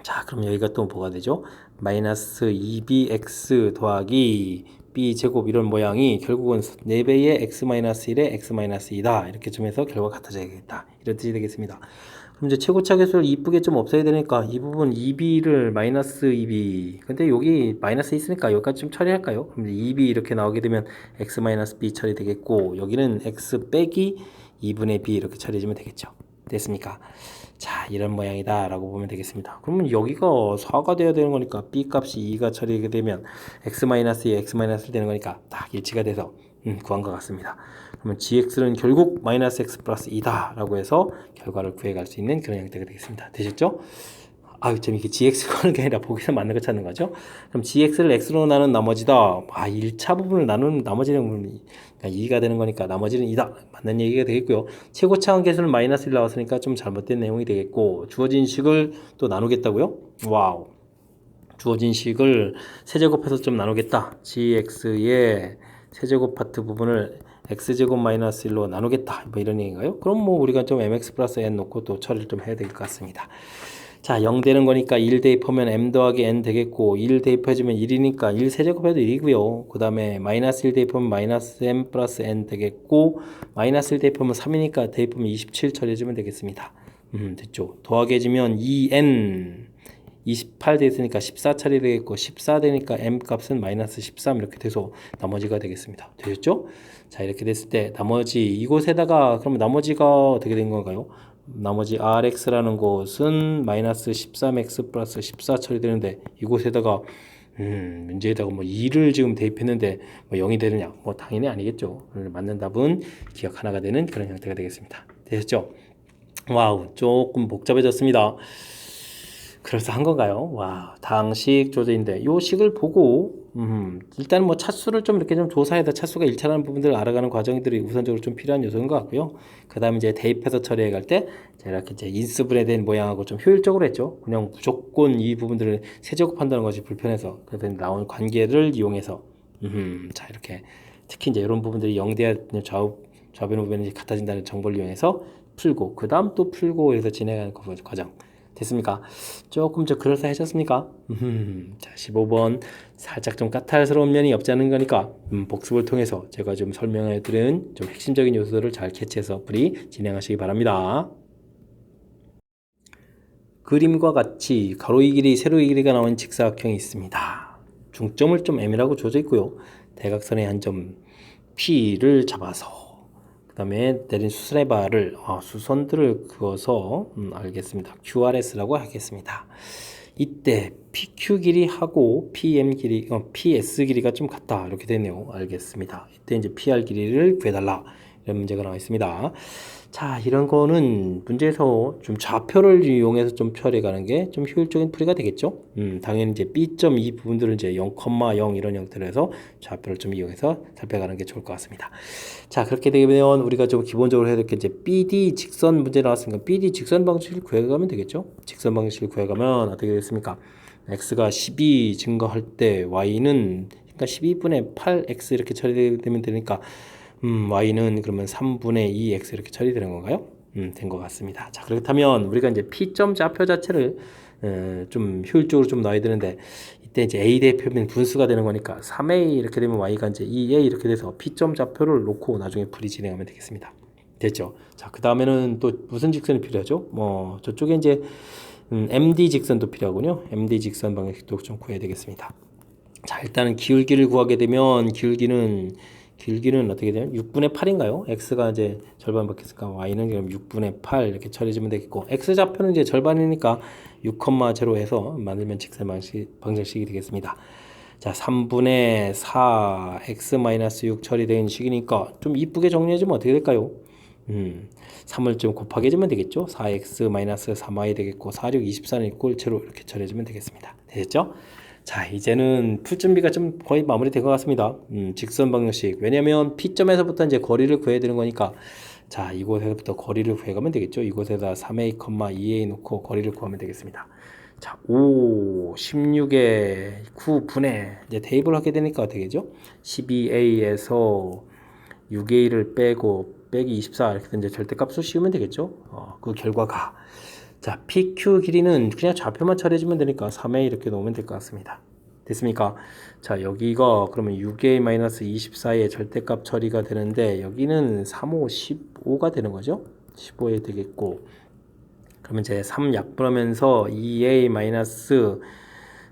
자, 그럼 여기가 또 뭐가 되죠? 마이너스 2bx 더하기 b제곱 이런 모양이 결국은 4배의 x-1의 x-2다 이렇게 좀 해서 결과가 같아져야겠다 이런 뜻이 되겠습니다. 그럼 이제 최고차 계수를 이쁘게 좀 없애야 되니까 이 부분 2b를 마이너스 2b 근데 여기 마이너스 있으니까 여기까지 좀 처리할까요? 그럼 2b 이렇게 나오게 되면 x-b 처리되겠고 여기는 x 빼기 2분의 b 이렇게 처리해주면 되겠죠. 됐습니까? 자, 이런 모양이다 라고 보면 되겠습니다. 그러면 여기가 4가 돼야 되는 거니까 b 값이 2가 처리하게 되면 x-2, x-1 되는 거니까 딱 일치가 돼서 구한 것 같습니다. 그러면 gx는 결국 마이너스 x 플러스 2다 라고 해서 결과를 구해갈 수 있는 그런 형태가 되겠습니다. 되셨죠? 아유, 좀 이게 gx가 하는 게 아니라 보기서 맞는 거 찾는 거죠. 그럼 gx를 x로 나눈 나머지다. 1차 부분을 나누는 나머지는 부분이 2가 되는 거니까 나머지는 2다. 맞는 얘기가 되겠고요. 최고차항 계수는 마이너스 1 나왔으니까 좀 잘못된 내용이 되겠고 주어진 식을 또 나누겠다고요? 와우. 주어진 식을 세제곱해서 좀 나누겠다. gx의 세제곱 파트 부분을 x제곱 마이너스 1로 나누겠다. 뭐 이런 얘기인가요? 그럼 뭐 우리가 좀 mx 플러스 n 놓고 또 처리를 좀 해야 될 것 같습니다. 자, 0 되는 거니까 1 대입하면 m 더하기 n 되겠고 1 대입해주면 1이니까 1 세제곱해도 1이고요. 그 다음에 마이너스 1 대입하면 마이너스 m 플러스 n 되겠고 마이너스 1 대입하면 3이니까 대입하면 27 처리해주면 되겠습니다. 됐죠. 더하기 해주면 2n 28 됐으니까 14 처리 되겠고 14 되니까 m 값은 마이너스 13 이렇게 돼서 나머지가 되겠습니다. 되셨죠? 자, 이렇게 됐을 때 나머지 이곳에다가 그러면 나머지가 어떻게 된 건가요? 나머지 rx라는 곳은 마이너스 13x 플러스 14 처리되는데 이곳에다가 문제에다가 뭐 2를 지금 대입했는데 뭐 0이 되느냐? 뭐 당연히 아니겠죠. 맞는 답은 기억 하나가 되는 그런 형태가 되겠습니다. 되셨죠? 와우, 조금 복잡해졌습니다. 그래서 한 건가요? 와, 당식 조제인데 요 식을 보고 일단 뭐 차수를 좀 이렇게 좀 조사해서 차수가 일치하는 부분들을 알아가는 과정들이 우선적으로 좀 필요한 요소인 것 같고요. 그 다음에 이제 대입해서 처리해 갈 때 이렇게 이제 인수분해 된 모양하고 좀 효율적으로 했죠. 그냥 무조건 이 부분들을 세제곱한다는 것이 불편해서 그래서 나온 관계를 이용해서 자 이렇게 특히 이제 이런 부분들이 영대한 좌변 우변이 같아진다는 정보를 이용해서 풀고 그 다음 또 풀고 해서 진행하는 과정. 됐습니까? 조금 더 그럴싸하셨습니까? 자, 15번 살짝 좀 까탈스러운 면이 없지 않은 거니까 복습을 통해서 제가 좀 설명해 드린 좀 핵심적인 요소들을 잘 캐치해서 풀이 진행하시기 바랍니다. 그림과 같이 가로의 길이, 세로의 길이가 나온 직사각형이 있습니다. 중점을 좀 M이라고 줘져 있고요. 대각선의 한 점 P를 잡아서 그 다음에 내린 수선의 바를 수선들을 그어서 알겠습니다. QRS라고 하겠습니다. 이때 PQ 길이하고 PM 길이, PS 길이가 좀 같다 이렇게 되네요. 알겠습니다. 이때 이제 PR 길이를 구해달라 이런 문제가 나와 있습니다. 자, 이런 거는 문제에서 좀 좌표를 이용해서 좀 처리하는 게 좀 효율적인 풀이가 되겠죠. 당연히 이제 B점 이 부분들은 이제 0,0 이런 형태로해서 좌표를 좀 이용해서 살펴가는 게 좋을 것 같습니다. 자, 그렇게 되면 우리가 좀 기본적으로 해야 될 게 이제 BD 직선 문제 나왔으니까 BD 직선 방식을 구해가면 되겠죠. 직선 방식을 구해가면 어떻게 되겠습니까? X가 12 증가할 때 Y는 그러니까 12분의 8X 이렇게 처리되면 되니까 y는 그러면 3분의 2x 이렇게 처리되는 건가요? 된 것 같습니다. 자, 그렇다면 우리가 이제 P점 좌표 자체를 좀 효율적으로 좀 넣어야 되는데 이때 이제 A 대표면 분수가 되는 거니까 3A 이렇게 되면 y가 이제 2A 이렇게 돼서 P점 좌표를 놓고 나중에 풀이 진행하면 되겠습니다. 됐죠? 자, 그 다음에는 또 무슨 직선이 필요하죠? 뭐 저쪽에 이제 MD 직선도 필요하군요. MD 직선 방식도 좀 구해야 되겠습니다. 자, 일단은 기울기를 구하게 되면 길기는 어떻게 되면 6분의 8인가요? x가 이제 절반 바뀌었으니까 y는 그럼 6분의 8 이렇게 처리해주면 되겠고 x 좌표는 이제 절반이니까 6,0 해서 만들면 직선 방정식이 되겠습니다. 자, 3분의 4 x-6 처리된 식이니까 좀 이쁘게 정리해주면 어떻게 될까요? 3을 좀 곱하게 해주면 되겠죠? 4x-3y 되겠고 4, 6, 24는 꼴체로 이렇게 처리해주면 되겠습니다. 되셨죠? 자, 이제는 풀 준비가 좀 거의 마무리된 것 같습니다. 직선 방정식. 왜냐면 P점에서부터 이제 거리를 구해야 되는 거니까. 자, 이곳에서부터 거리를 구해가면 되겠죠. 이곳에다 3a, 2a 놓고 거리를 구하면 되겠습니다. 자, 5, 16에 9분의 이제 대입을 하게 되니까 어떻게 되죠? 12a에서 6a를 빼기 24 이렇게 이제 절대값을 씌우면 되겠죠. 그 결과가 자, PQ 길이는 그냥 좌표만 처리해주면 되니까 3A 이렇게 놓으면 될 것 같습니다. 됐습니까? 자, 여기가 그러면 6A-24의 절대값 처리가 되는데 여기는 3, 5, 15가 되는 거죠. 15에 되겠고 그러면 이제 3 약분하면서 2A-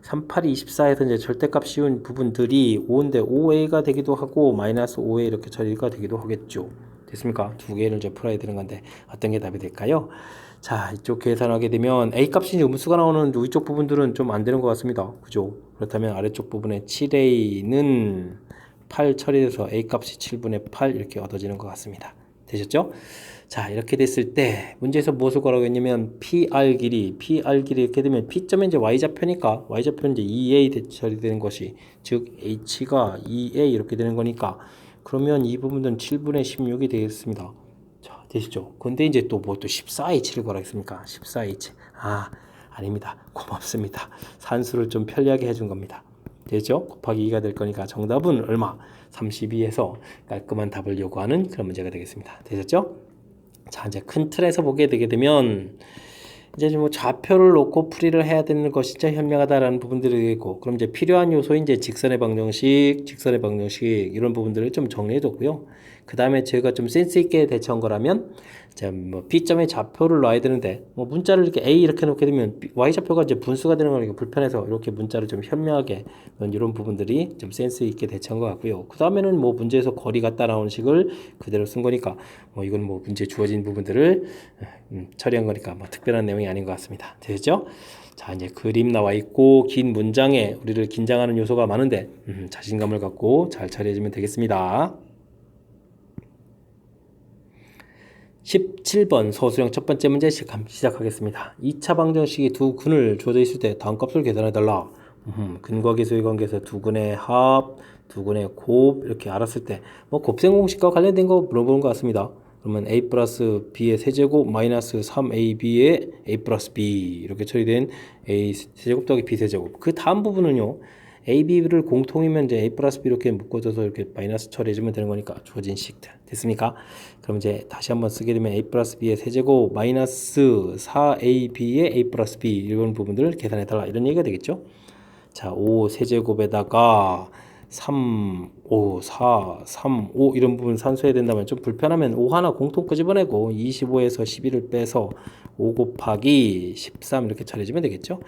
38, 24에서 이제 절대값 씌운 부분들이 5인데 5A가 되기도 하고 마이너스 5A 이렇게 처리가 되기도 하겠죠. 됐습니까? 두 개를 이제 풀어야 되는 건데 어떤 게 답이 될까요? 자, 이쪽 계산하게 되면 A 값이 음수가 나오는 위쪽 부분들은 좀 안 되는 것 같습니다. 그죠? 그렇다면 아래쪽 부분에 7A는 8 처리돼서 A 값이 7분의 8 이렇게 얻어지는 것 같습니다. 되셨죠? 자, 이렇게 됐을 때 문제에서 무엇을 구하라고 했냐면 PR 길이 이렇게 되면 P점에 이제 Y좌표니까 Y좌표는 이제 2A 처리되는 것이 즉 H가 2A 이렇게 되는 거니까 그러면 이 부분은 7분의 16이 되겠습니다. 자, 되시죠? 근데 이제 또 뭐 또 14H를 구하라 했습니까? 14H. 아닙니다. 고맙습니다. 산수를 좀 편리하게 해준 겁니다. 되죠? 곱하기 2가 될 거니까 정답은 얼마? 32에서 깔끔한 답을 요구하는 그런 문제가 되겠습니다. 되셨죠? 자, 이제 큰 틀에서 보게 되게 되면 이제 뭐 좌표를 놓고 풀이를 해야 되는 것이 진짜 현명하다라는 부분들이 되겠고 그럼 이제 필요한 요소인 이제 직선의 방정식 이런 부분들을 좀 정리해 뒀고요. 그 다음에 제가 좀 센스 있게 대처한 거라면 자, 뭐 B점에 좌표를 놔야 되는데 뭐 문자를 이렇게 A 이렇게 놓게 되면 Y 좌표가 이제 분수가 되는 거니까 불편해서 이렇게 문자를 좀 현명하게 이런 부분들이 좀 센스 있게 대처한 것 같고요. 그 다음에는 뭐 문제에서 거리가 따라오는 식을 그대로 쓴 거니까 뭐 이건 뭐 문제 주어진 부분들을 처리한 거니까 뭐 특별한 내용이 아닌 것 같습니다. 되셨죠? 자, 이제 그림 나와 있고 긴 문장에 우리를 긴장하는 요소가 많은데 자신감을 갖고 잘 처리해주면 되겠습니다. 17번 서술형 첫 번째 문제 시작하겠습니다. 2차 방정식이 두 근을 주어져 있을 때 다음 값을 계산해달라. 근과 계수의 관계에서 두 근의 합, 두 근의 곱 이렇게 알았을 때 뭐 곱셈 공식과 관련된 거 물어보는 것 같습니다. 그러면 a 플러스 b의 세제곱 마이너스 3ab의 a 플러스 b 이렇게 처리된 a 세제곱 더하기 b 세제곱. 그 다음 부분은요. a, b를 공통이면 이제 a 플러스 b 이렇게 묶어줘서 이렇게 마이너스 처리해주면 되는 거니까 주어진 식들 됐습니까? 그럼 이제 다시 한번 쓰게 되면 a 플러스 b의 세제곱 마이너스 4ab의 a 플러스 b 이런 부분들을 계산해달라 이런 얘기가 되겠죠? 자, 5 세제곱에다가 3, 5, 4, 3, 5 이런 부분 산수해야 된다면 좀 불편하면 5 하나 공통 끄집어내고 25에서 11을 빼서 5 곱하기 13 이렇게 처리해주면 되겠죠?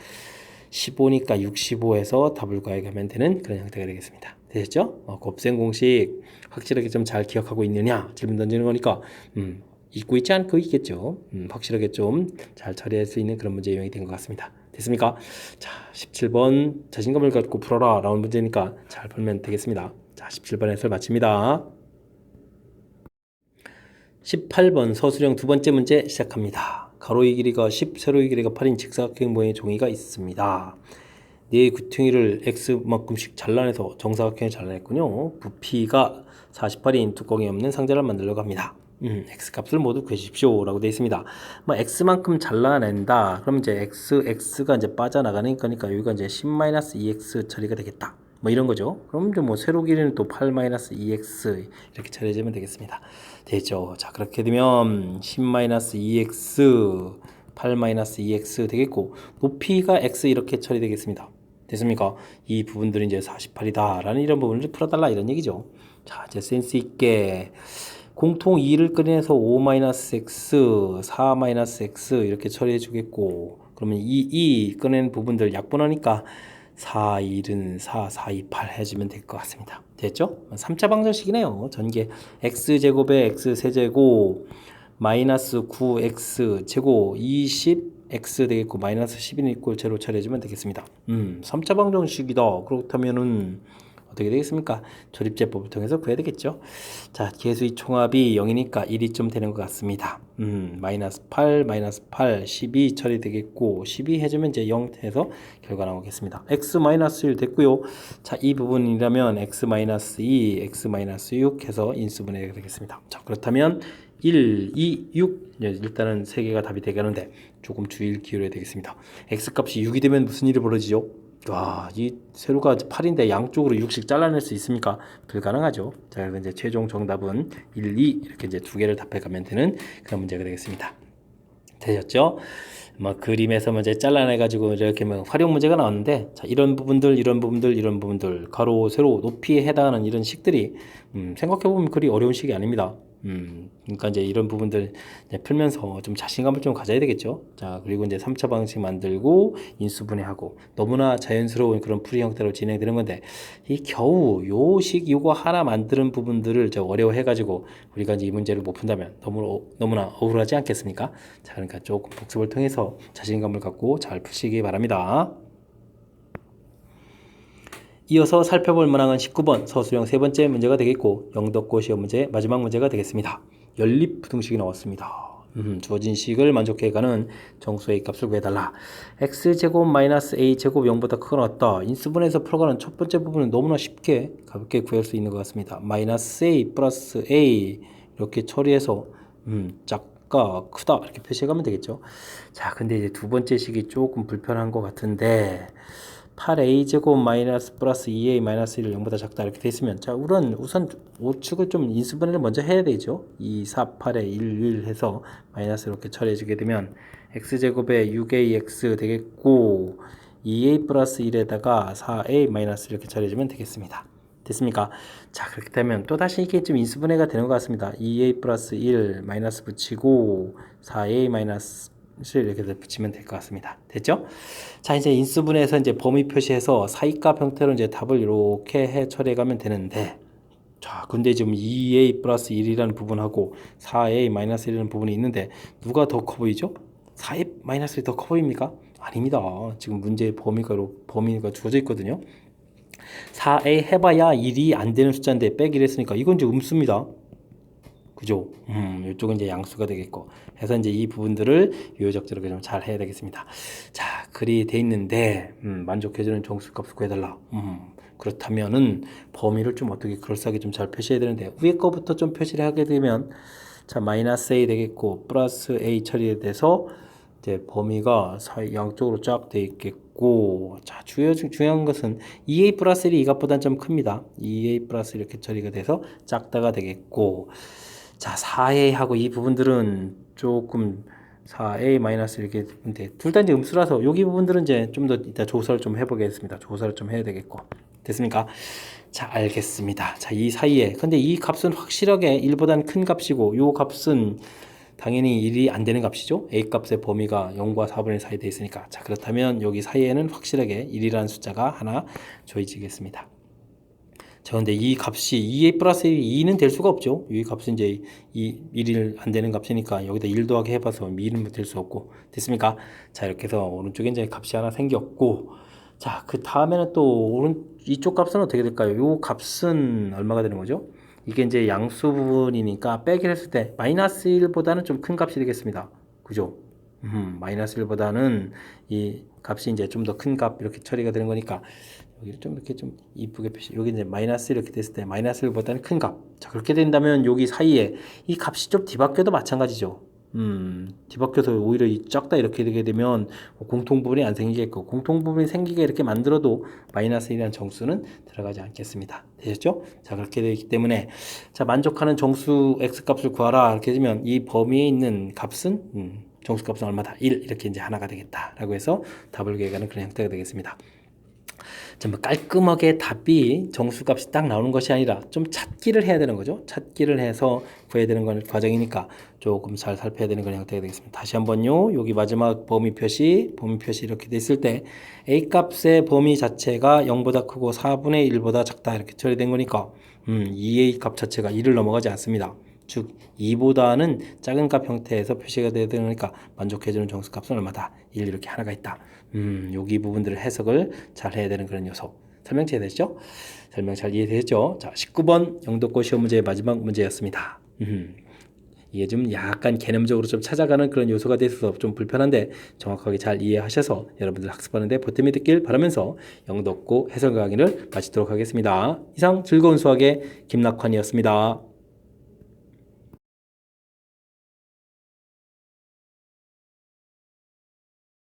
15니까 65에서 답을 구하면 되는 그런 형태가 되겠습니다. 되셨죠? 곱셈 공식 확실하게 좀 잘 기억하고 있느냐 질문 던지는 거니까 잊고 있지 않고 있겠죠. 확실하게 좀 잘 처리할 수 있는 그런 문제 유형이 된 것 같습니다. 됐습니까? 자, 17번 자신감을 갖고 풀어라 라는 문제니까 잘 풀면 되겠습니다. 자, 17번 해설 마칩니다. 18번 서술형 두 번째 문제 시작합니다. 가로의 길이가 10, 세로의 길이가 8인 직사각형 모양의 종이가 있습니다. 네 구퉁이를 X만큼씩 잘라내서 정사각형에 잘라냈군요. 부피가 48인 뚜껑이 없는 상자를 만들려고 합니다. X값을 모두 구해주십시오 라고 되어 있습니다. 뭐 X만큼 잘라낸다. 그럼 이제 X가 이제 빠져나가는 거니까 여기가 이제 10-2X 처리가 되겠다. 뭐 이런 거죠. 그럼 이제 뭐 세로 길이는 또 8-2X 이렇게 처리해주면 되겠습니다. 되죠. 자, 그렇게 되면 10-2X 8-2X 되겠고 높이가 X 이렇게 처리되겠습니다. 됐습니까? 이 부분들은 이제 48이다 라는 이런 부분을 풀어달라 이런 얘기죠. 자, 이제 센스 있게 공통 2를 꺼내서 5-x, 4-x 이렇게 처리해 주겠고 그러면 이 꺼낸 부분들 약분하니까 4, 1은 4, 4, 2, 8 해주면 될 것 같습니다. 됐죠? 3차 방정식이네요. 전개 x제곱에 x세제곱 마이너스 9x 제곱 20x 되겠고 마이너스 10인 이꼴 제로 처리해주면 되겠습니다. 3차 방정식이다. 그렇다면은 어떻게 되겠습니까? 조립제법을 통해서 구해야 되겠죠. 자, 계수의 총합이 0이니까 1이 좀 되는 것 같습니다. 마이너스 8, 마이너스 8, 12 처리되겠고 12 해주면 이제 0 해서 결과 나오겠습니다. x 마이너스 1 됐고요. 자, 이 부분이라면 x 마이너스 2, x 마이너스 6 해서 인수분해가 되겠습니다. 자, 그렇다면 1, 2, 6 일단은 3개가 답이 되겠는데 조금 주의를 기울여야 되겠습니다. x값이 6이 되면 무슨 일이 벌어지죠? 와, 이 세로가 8인데 양쪽으로 6씩 잘라낼 수 있습니까? 불가능하죠. 자, 그래서 이제 최종 정답은 1, 2 이렇게 이제 두 개를 답해가면 되는 그런 문제가 되겠습니다. 되셨죠? 뭐 그림에서 이제 잘라내가지고 이렇게 뭐 활용 문제가 나왔는데, 자, 이런 부분들, 가로, 세로, 높이에 해당하는 이런 식들이 생각해보면 그리 어려운 식이 아닙니다. 그러니까 이제 이런 부분들 이제 풀면서 좀 자신감을 좀 가져야 되겠죠. 자, 그리고 이제 3차 방식 만들고 인수분해하고 너무나 자연스러운 그런 풀이 형태로 진행되는 건데 이 겨우 요거 하나 만드는 부분들을 저 어려워해가지고 우리가 이제 이 문제를 못 푼다면 너무나 억울하지 않겠습니까? 자, 그러니까 조금 복습을 통해서 자신감을 갖고 잘 푸시기 바랍니다. 이어서 살펴볼 문항은 19번 서술형 세 번째 문제가 되겠고 영덕고 시험 문제 마지막 문제가 되겠습니다. 연립부등식이 나왔습니다. 주어진 식을 만족해가는 정수 A 값을 구해달라. x제곱 마이너스 a제곱 0보다 크거나 같다. 인수분해에서 풀어가는 첫 번째 부분은 너무나 쉽게 가볍게 구할 수 있는 것 같습니다. 마이너스 a 플러스 a 이렇게 처리해서 작가 크다 이렇게 표시해가면 되겠죠. 자, 근데 이제 두 번째 식이 조금 불편한 것 같은데 8a제곱 마이너스 플러스 2a 마이너스 1을 0보다 작다 이렇게 돼 있으면 자, 우선 우측을 좀 인수분해를 먼저 해야 되죠. 2, 4, 8에 1, 1 해서 마이너스 이렇게 처리해 주게 되면 x제곱에 6ax 되겠고 2a 플러스 1에다가 4a 마이너스 이렇게 처리해 주면 되겠습니다. 됐습니까? 자, 그렇게 되면 또다시 이게 좀 인수분해가 되는 것 같습니다. 2a 플러스 1 마이너스 붙이고 4a 마이너스 이렇게 붙이면 될 것 같습니다. 됐죠? 자, 이제 인수분해에서 이제 범위 표시해서 사이값 형태로 이제 답을 이렇게 해 처리해 가면 되는데, 자, 근데 지금 2a 플러스 1이라는 부분하고 4a 마이너스 1이라는 부분이 있는데 누가 더 커 보이죠? 4a 마이너스 1이 더 커 보입니까? 아닙니다. 지금 문제의 범위가 주어져 있거든요. 4a 해봐야 1이 안 되는 숫자인데 빼기를 했으니까 이건 이제 음수입니다. 그죠? 이쪽은 이제 양수가 되겠고 해서 이제 이 부분들을 유효적절하게 좀 잘 해야 되겠습니다. 자, 글이 돼 있는데 만족해주는 정수값을 구해달라. 그렇다면은 범위를 좀 어떻게 그럴싸하게 좀 잘 표시해야 되는데 위에 거부터 좀 표시를 하게 되면 자 마이너스 a 되겠고 플러스 a 처리돼서 이제 범위가 양쪽으로 쫙 돼 있겠고 자 중요한 것은 2a 플러스 1이 이 값보다는 좀 큽니다. 2a 플러스 이렇게 처리가 돼서 작다가 되겠고 자 4a하고 이 부분들은 조금 4a 마이너스 이렇게 되는데 둘 다 이제 음수라서 여기 부분들은 이제 좀 더 이따 조사를 좀 해보겠습니다. 조사를 좀 해야 되겠고 됐습니까? 자 알겠습니다. 자 이 사이에 근데 이 값은 확실하게 1보다는 큰 값이고 요 값은 당연히 1이 안 되는 값이죠. a 값의 범위가 0과 4분의 1 사이에 되어 있으니까 자 그렇다면 여기 사이에는 확실하게 1이라는 숫자가 하나 조이지겠습니다. 자 근데 이 값이 2a 플러스 2는 될 수가 없죠. 이 값은 이제 1이 안 되는 값이니까 여기다 1 더하기 해봐서 2는 될 수 없고 됐습니까? 자 이렇게 해서 오른쪽에 이제 값이 하나 생겼고 자 그 다음에는 또 이쪽 값은 어떻게 될까요? 요 값은 얼마가 되는 거죠? 이게 이제 양수 부분이니까 빼기를 했을 때 마이너스 1보다는 좀 큰 값이 되겠습니다. 그죠? 마이너스 1보다는 이 값이 이제 좀 더 큰 값 이렇게 처리가 되는 거니까 여기를 좀 이렇게 좀 이쁘게 표시. 여기 이제 마이너스 이렇게 됐을 때 마이너스 1보다는 큰 값. 자 그렇게 된다면 여기 사이에 이 값이 좀 뒤바뀌어도 마찬가지죠. 뒤바뀌어서 오히려 이 작다 이렇게 되게 되면 공통 부분이 안 생기겠고 공통 부분이 생기게 이렇게 만들어도 마이너스 1이라는 정수는 들어가지 않겠습니다. 되셨죠? 자 그렇게 되기 때문에 자 만족하는 정수 x 값을 구하라 이렇게 되면 이 범위에 있는 값은 정수 값은 얼마다? 1 이렇게 이제 하나가 되겠다라고 해서 답을 구해가는 그런 형태가 되겠습니다. 좀 깔끔하게 답이 정수값이 딱 나오는 것이 아니라 좀 찾기를 해야 되는 거죠. 찾기를 해서 구해야 되는 건 과정이니까 조금 잘 살펴야 되는 그런 형태가 되겠습니다. 다시 한번요. 여기 마지막 범위 표시 이렇게 됐을 때 a 값의 범위 자체가 0보다 크고 4분의 1보다 작다 이렇게 처리된 거니까 2a 값 자체가 1을 넘어가지 않습니다. 즉 2보다는 작은 값 형태에서 표시가 되야 되니까 만족해주는 정수값은 얼마다? 1 이렇게 하나가 있다. 여기 부분들을 해석을 잘 해야 되는 그런 요소. 설명 이해되시죠? 설명 잘 이해되셨죠? 자, 19번 영도고 시험 문제의 마지막 문제였습니다. 이게 좀 약간 개념적으로 좀 찾아가는 그런 요소가 돼서 좀 불편한데 정확하게 잘 이해하셔서 여러분들 학습하는 데 보탬이 됐길 바라면서 영도고 해설 강의를 마치도록 하겠습니다. 이상 즐거운 수학의 김낙환이었습니다.